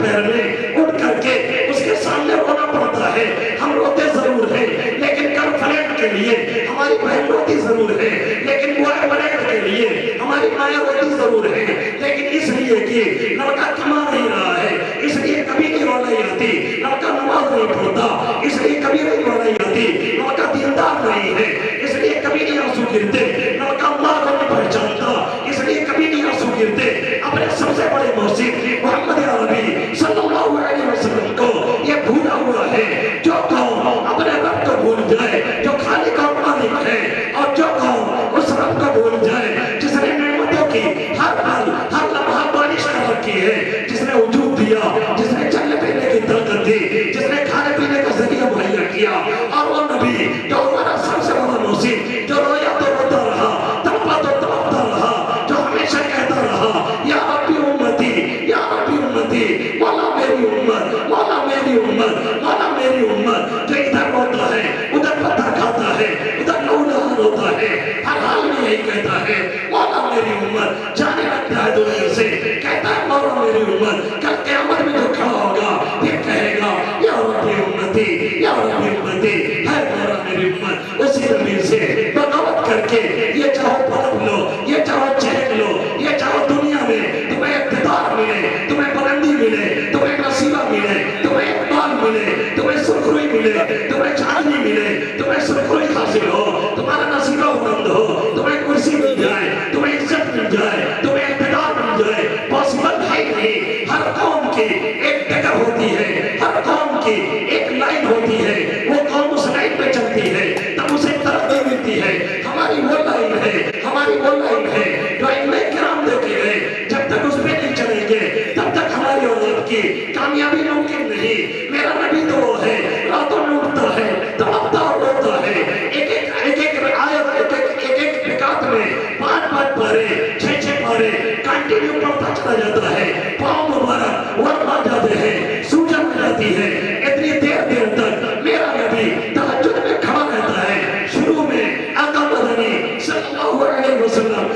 پہر میں اٹھ کر کے اس کے سامنے رونا پڑتا ہے. ہم روتے ضرور ہیں لیکن کل فلیٹ کے لیے ہماری بہن روتی ضرور ہے, لیکن بوائے فلیٹ کے لیے ہماری مائیں روتی ضرور ہے, لیکن اس لیے کہ لڑکا کما نہیں رہا ہے اس لیے کبھی نہیں رونا آتی, لڑکا نماز نہیں پڑھتا اس لیے کبھی نہیں رونا آتی, لڑکا دیندار نہیں ہے اس لیے کبھی نہیں آنسو گرتے, لڑکا ماں کو نہیں پہچانتا اس لیے کبھی نہیں آنسو گرتے. اپنے سب سے بڑے محسن محمد عربی صلی اللہ علیہ وسلم کو یہ بھولا ہوا ہے. جو قوم اپنے رب کو بھول جائے جو خالق اور مالک ہے, اور جو قوم اس رب کو بھول جائے جس نے نعمتوں کی ہر پل ہر لمحہ بارش کر رکھی ہے, جس نے وجود دیا, جس نے چلنے پھرنے کی طاقت دی, جس نے کھانے پینے کا ذریعہ مہیا کیا, اور وہ نبی جو ہمارا سب سے بڑا محسن جو رویا تو روتا رہا, تڑپا تو تڑپتا رہا, جو ہمیشہ کہتا رہا یا ربی امتی یا ربی امتی, مولا میری امت, مولا میری امت, مولا میری امت, جو ادھر روتا ہے ادھر پتھر کھاتا ہے ادھر لہولہان ہوتا ہے, ہر حال میں یہی کہتا ہے مولا میری امت. جانے لگتا ہے دنیا سے کہتا ہے مولا میری امت, کل قیامت میں جو کھڑا ہوگا پھر کہے گا یا ربی امتی یا ربی امتی, ہے مولا میری امت. اسی نبی سے بغاوت کر کے یہ چاہو پلک لو, یہ چاہو چہک لو, یہ چاہو دنیا میں تمہیں اقتدار ملے, تمہیں بلندی ملے, تمہیں نصیبہ ملے, تمہیں اقبال ملے, تمہیں سرخروئی ملے, تمہیں چاندنی ملے, تمہیں سرخروئی حاصل ہو, تمہارا نصیبہ بلند ہو, تمہیں کرسی مل جائے, تمہیں عزت مل جائے, تمہیں اقتدار مل جائے, پاسبل ہے نہیں. ہر قوم کی ایک ڈگر ہوتی ہے, ہر قوم کی ایک لائن ہوتی ہے, وہ قوم اس لائن پہ چلتی ہے تب اسے ترقی ملتی ہے. ہماری وہ لائن ہے, ہماری وہ لائن ہے جو ائمہ کرام دیکھے گئے, جب تک اس پہ نہیں چلیں گے تب تک ہماری اولاد کی کامیابی ممکن نہیں. میرا نبی تو وہ ہے راتوں میں اٹھتا ہے, تڑپتا اور روتا ہے, ایک ایک آیت ایک ایک رکعت میں 5 پارے 6 پارے کنٹینیو پڑھتا چلا جاتا ہے, پاؤں مبارک ورما جاتے ہیں, سوجن میں جاتی ہے, اتنی دیر تک میرا نبی تہجد میں کھڑا رہتا ہے. شروع میں آقا مدنی صلی اللہ علیہ وسلم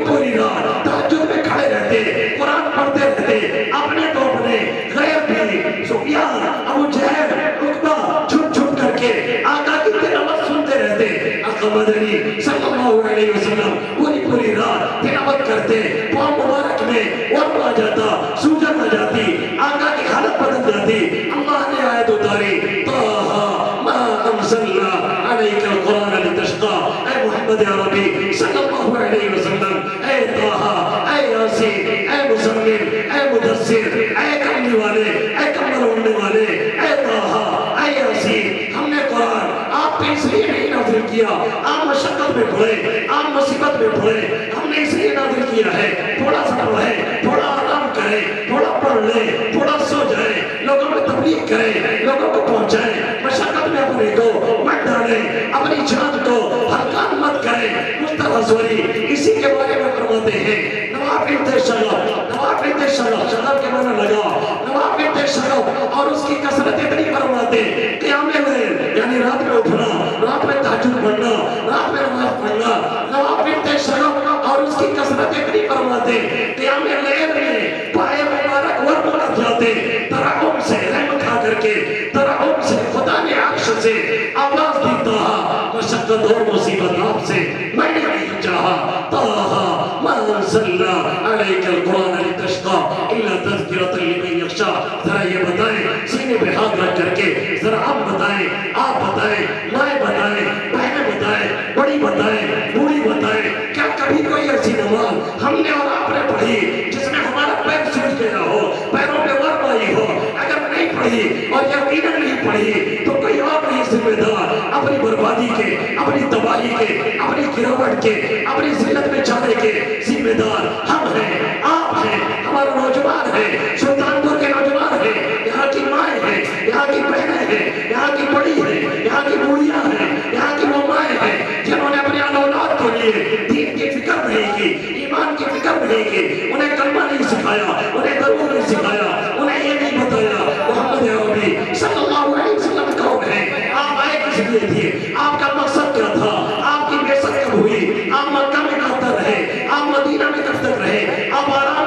پوری رات تہجد میں کھڑے رہتے, قرآن پڑھتے رہتے, اپنے تو اپنے غیر بھی سفیان ابو جہل عقبہ چھپ کر کے آقا کی تلاوت سنتے رہتے. آقا مدنی صلی اللہ علیہ وسلم پوری رات تلاوت کرتے, پاؤں مبارک میں ورم آ جاتا, سوجن آ جاتی, آقا کی حالت بدل جاتی. اللہ نے آیت اتاری طه ما انزلنا عليك القرآن لتشقى, اے محمد عربی صلی اللہ علیہ وسلم, اے طه, اے یاسین, اے مزمل, اے مدثر, اے کملی والے, اے کمبل اوڑھنے والے, اے طه, اے یاسین, ہم نے قرآن آپ پہ اس لیے نہیں نازل کیا آپ مشقت میں پڑھے, آپ مصیبت میں پڑھے, ہم نے اس لیے نازل کیا ہے تھوڑا سا پڑھے, تھوڑا آرام کرے, تھوڑا پڑھ لے, تھوڑا سو جائے, لوگوں میں تبلیغ کرے, لوگوں کو پہنچائے, مشقت میں اپنے کو مت ڈالے, اپنی جان کو ہلکا مت کرے. مصطفیٰ سوری اسی کے بارے میں فرماتے ہیں نواب بنت شغب, نواب بنت شغب, شغب کے معنی لگا, نواب بنت شغب, اور اس کی کثرت اتنی فرماتے قیام لیل یعنی رات میں اٹھنا, رات میں تہجد پڑھنا, رات میں نماز پڑھنا. نواب بنت شغب اور اس کی کثرت اتنی فرماتے قیام لیل میں پائے مبارک ورم لگ جاتے, ترحم سے رحم کھا کر کے, ترحم سے خدا نے عرش سے آواز دی طه, مشقت اور مصیبت آپ سے میں نے نہیں چاہا. طه ما انزلنا عليك القرآن لتشقى الا تذکرة لمن یخشى. ذرا یہ بتائیں سینے پہ ہاتھ رکھ کر کے, ذرا ہم بتائیں, آپ بتائیں, مائیں بتائیں, بہنیں بتائیں, بڑی بتائیں, بوڑھی بتائیں, کیا کبھی کوئی ایسی نماز ہم نے اور آپ نے پڑھی جس میں ہمارا پیر سوج گیا ہو, پیروں پہ ورم آئی ہو؟ اگر نہیں پڑھی اور یقیناً نہیں پڑھی تو کوئی اور نہیں ذمہ دار اپنی بربادی کے, اپنی تباہی کے, اپنی گراوٹ کے, اپنی ذلت میں جانے کے ذمہ دار ہم ہیں, آپ ہیں, ہمارا نوجوان ہے, سلطان پور کے نوجوان ہیں, یہاں کی مائیں ہیں, یہاں کی بہنیں ہیں, یہاں کی بڑی ہیں, یہاں کی بوڑھیاں ہیں, یہاں کی وہ مائیں ہیں جنہوں نے اپنے اولاد کے لیے دین کی فکر نہیں کی, ایمان کی فکر نہیں کی, انہیں کلمہ نہیں سکھایا, انہیں درود نہیں سکھایا, انہیں یہ نہیں بتایا محمد عربی صلی اللہ علیہ وسلم کون ہے, آپ آئے کس لیے تھے, آپ کا مقصد کیا تھا, آپ کی بیعت کب ہوئی, آپ مکہ میں کب تک رہے, آپ مدینہ میں کب تک رہے, آپ آرام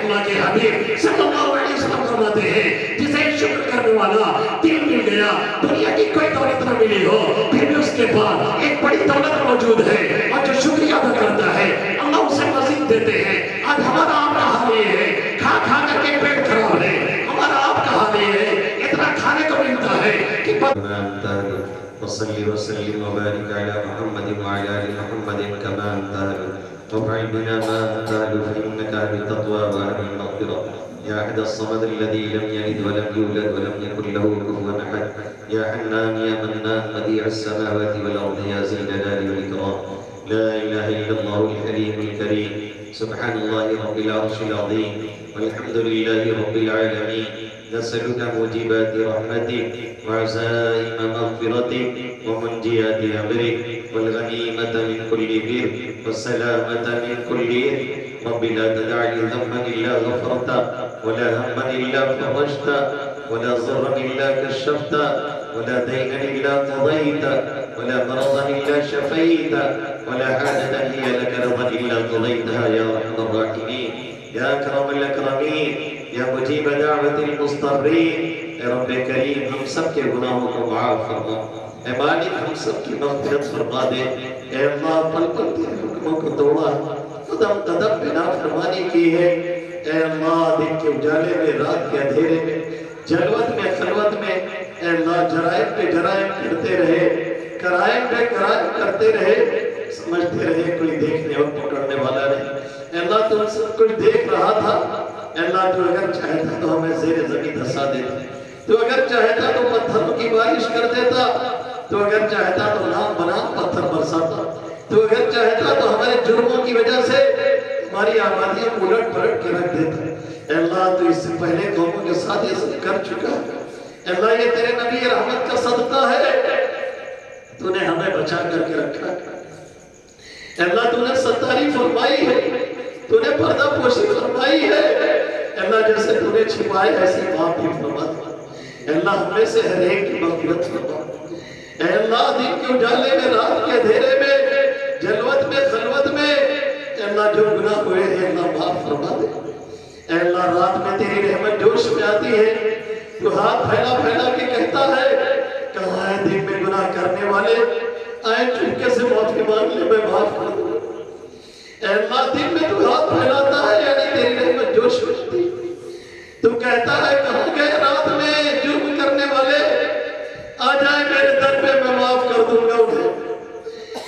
اللہ کے حبیب صلی اللہ علیہ وسلم فرماتے ہیں جسے شکر کرنے والا دل مل گیا, دنیا کی کوئی دولت نہ ملی ہو پھر بھی اس کے بعد ایک بڑی دولت موجود ہے, اور جو شکریہ ادا کرتا ہے اللہ اسے مزید دیتے ہیں. آج ہمارا آپ کا حال یہ ہے, کھا کھا کر کے پیٹ خراب ہے. ہمارا آپ کا حال یہ ہے, اتنا کھانے کو ملتا ہے کہ وصلی وسلم وبارک علی محمد وعلی آل محمد کما انت وابعد بنا ما انت فإنك أهل التقوى وأهل المغفرة. يا أحد الصمد الذي لم يلد ولم يولد ولم يكن له كفوا أحد. يا حنان يا منان بديع السماوات والأرض يا ذي الجلال والإكرام. لا إله إلا الله الحليم الكريم. سبحان الله رب العرش العظيم والحمد لله رب العالمين. نسألك موجبات رحمتك وعزائم مغفرتك ومنجيات أمرك والغنيمة من كل بر والسلامة من كل إثم. رب لا تدع لي ذنبا إلا غفرته ولا هما إلا فرجته ولا ضرا إلا كشفته ولا دينا إلا قضيته ولا مرضا إلا شفيته ولا حاجة هي لك رضا إلا قضيتها يا أرحم الراحمين. يا أكرم الأكرمين یا مجیب دعوت المضطرین. اے رب کریم ہم سب کے گناہوں کو معاف فرما, اے مالک ہم سب کی مغفرت فرما دے. اے اللہ پل پل تیرے حکموں کو توڑا, قدم قدم پہ نافرمانی کی ہے. اے اللہ دن کے اجالے میں, رات کے اندھیرے میں, جلوت میں, خلوت میں, اے اللہ جرائم پہ جرائم کرتے رہے, کرائم پہ کرائم کرتے رہے, سمجھتے رہے کوئی دیکھنے اور پکڑنے والا نہیں. اے اللہ تو سب کچھ دیکھ رہا تھا. اللہ تو اگر چاہتا تو ہمیں زیر زمین دھسا دیتا, تو اگر چاہتا تو پتھروں کی بارش کر دیتا, تو اگر چاہتا تو نام بنا پتھر برساتا, تو اگر چاہتا تو ہمارے جرموں کی وجہ سے ہماری آبادیوں کو الٹ پلٹ کے رکھ دیتا. اللہ تو اس سے پہلے قوموں کے ساتھ یہ سب کر چکا ہے. اللہ یہ تیرے نبی رحمت کا صدقہ ہے, تو نے ہمیں بچا کر کے رکھا. اللہ تو نے ستاری فرمائی ہے, تو نے پردہ پوشی فرمائی ہے. اللہ جیسے تو نے چھپائے ایسے معاف بھی فرما. اللہ ہمیں سے ہر ایک کی مغفرت فرما. اے اللہ دن کے اجالے میں, رات کے اندھیرے میں, جلوت میں, خلوت میں, اے اللہ جو گناہ ہوئے ہیں اللہ معاف فرما دے. اے اللہ رات میں تیری رحمت جوش میں آتی ہے, تو ہاتھ پھیلا پھیلا کے کہتا ہے کہاں ہے دن میں گناہ کرنے والے, آئے چپکے سے معافی مانگ لے میں معاف کر دوں. اے اللہ دن میں تو ہاتھ پھیلاتا ہے یعنی تیری رحمت جوش میں آتی, تو کہتا ہے کہاں گئے رات میں جرم کرنے والے, آ جائے میرے در پہ میں معاف کر دوں گا انہیں.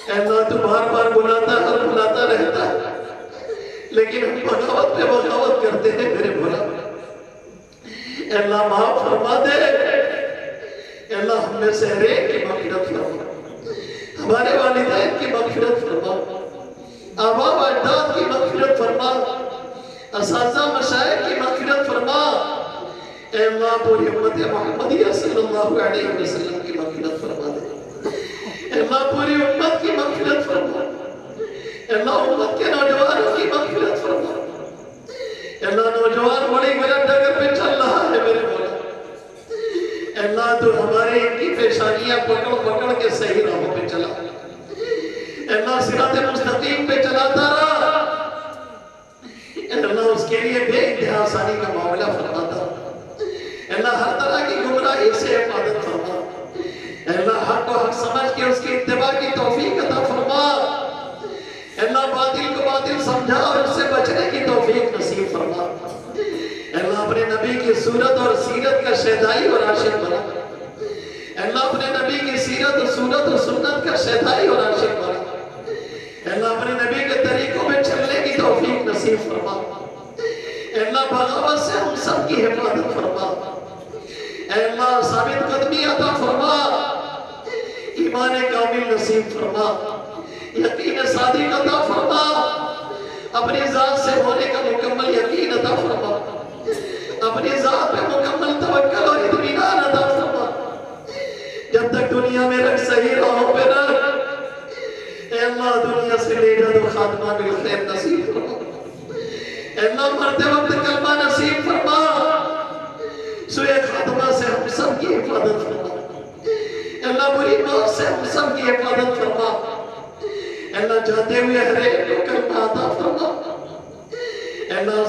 اے اللہ تو بار بار بلاتا ہے اور بلاتا رہتا ہے, لیکن ہم بغاوت پہ بغاوت کرتے ہیں میرے بھولا. اے اللہ معاف فرما دے. اے اللہ ہم میں سے ہر ایک کی مغفرت فرما, ہمارے والدین کی مغفرت فرما, آبا و اجداد کی مغفرت فرما, اساتذہ مشائخ کی مغفرت فرما. اے اللہ پوری امت محمدیہ صلی اللہ علیہ وسلم کی مغفرت فرما دے. اے اللہ پوری امت کی مغفرت فرما. اے اللہ امت کے نوجوانوں کی مغفرت فرما. اے اللہ نوجوان بڑی غلط ڈگر پہ چل رہا ہے میرے مولا. اے اللہ تو ہمارے ان کی پیشانیاں پکڑ پکڑ کے صحیح راہوں پہ چلا. اے اللہ صراط مستقیم پہ چلاتا رہا. اے اللہ اس کے لیے بے انتہا آسانی کا معاملہ فرماتا. اے اللہ ہر طرح کی گمراہی سے حفاظت فرما. اے اللہ حق کو حق سمجھ کے اس کی اتباع کی توفیق عطا فرما. اے اللہ باطل کو باطل سمجھا اور اس سے بچنے کی توفیق نصیب فرما. اے اللہ اپنے نبی کی صورت اور سیرت کا شیدائی اور عاشق بنا. اے اللہ اپنے نبی کی سیرت اور صورت اور سنت کا شیدائی اور عاشق بنا. اے اللہ اپنے نبی کے طریقوں میں چلنے کی توفیق نصیب فرما. اے اللہ بغاوت سے ہم سب کی حفاظت فرما. اے اللہ ثابت قدمی عطا فرما, ایمان کامل نصیب فرما, یقین صادق عطا فرما, اپنی ذات سے ہونے کا مکمل یقین عطا فرما, اپنی ذات پہ مکمل توکل اور اطمینان عطا فرما. جب تک دنیا میں رکھ صحیح راہوں پہ رکھ. اے اللہ دنیا سے لے جا تو خاتمہ بالخیر نصیب فرما. اے اللہ مرتے وقت کلمہ نصیب فرما. سوئے خاتمہ سے ہم سب کی حفاظت فرما. اے اللہ بری موت سے ہم سب کی حفاظت فرما. اے اللہ جاتے ہوئے ہر ایک کو کلمہ عطا فرما. اے اللہ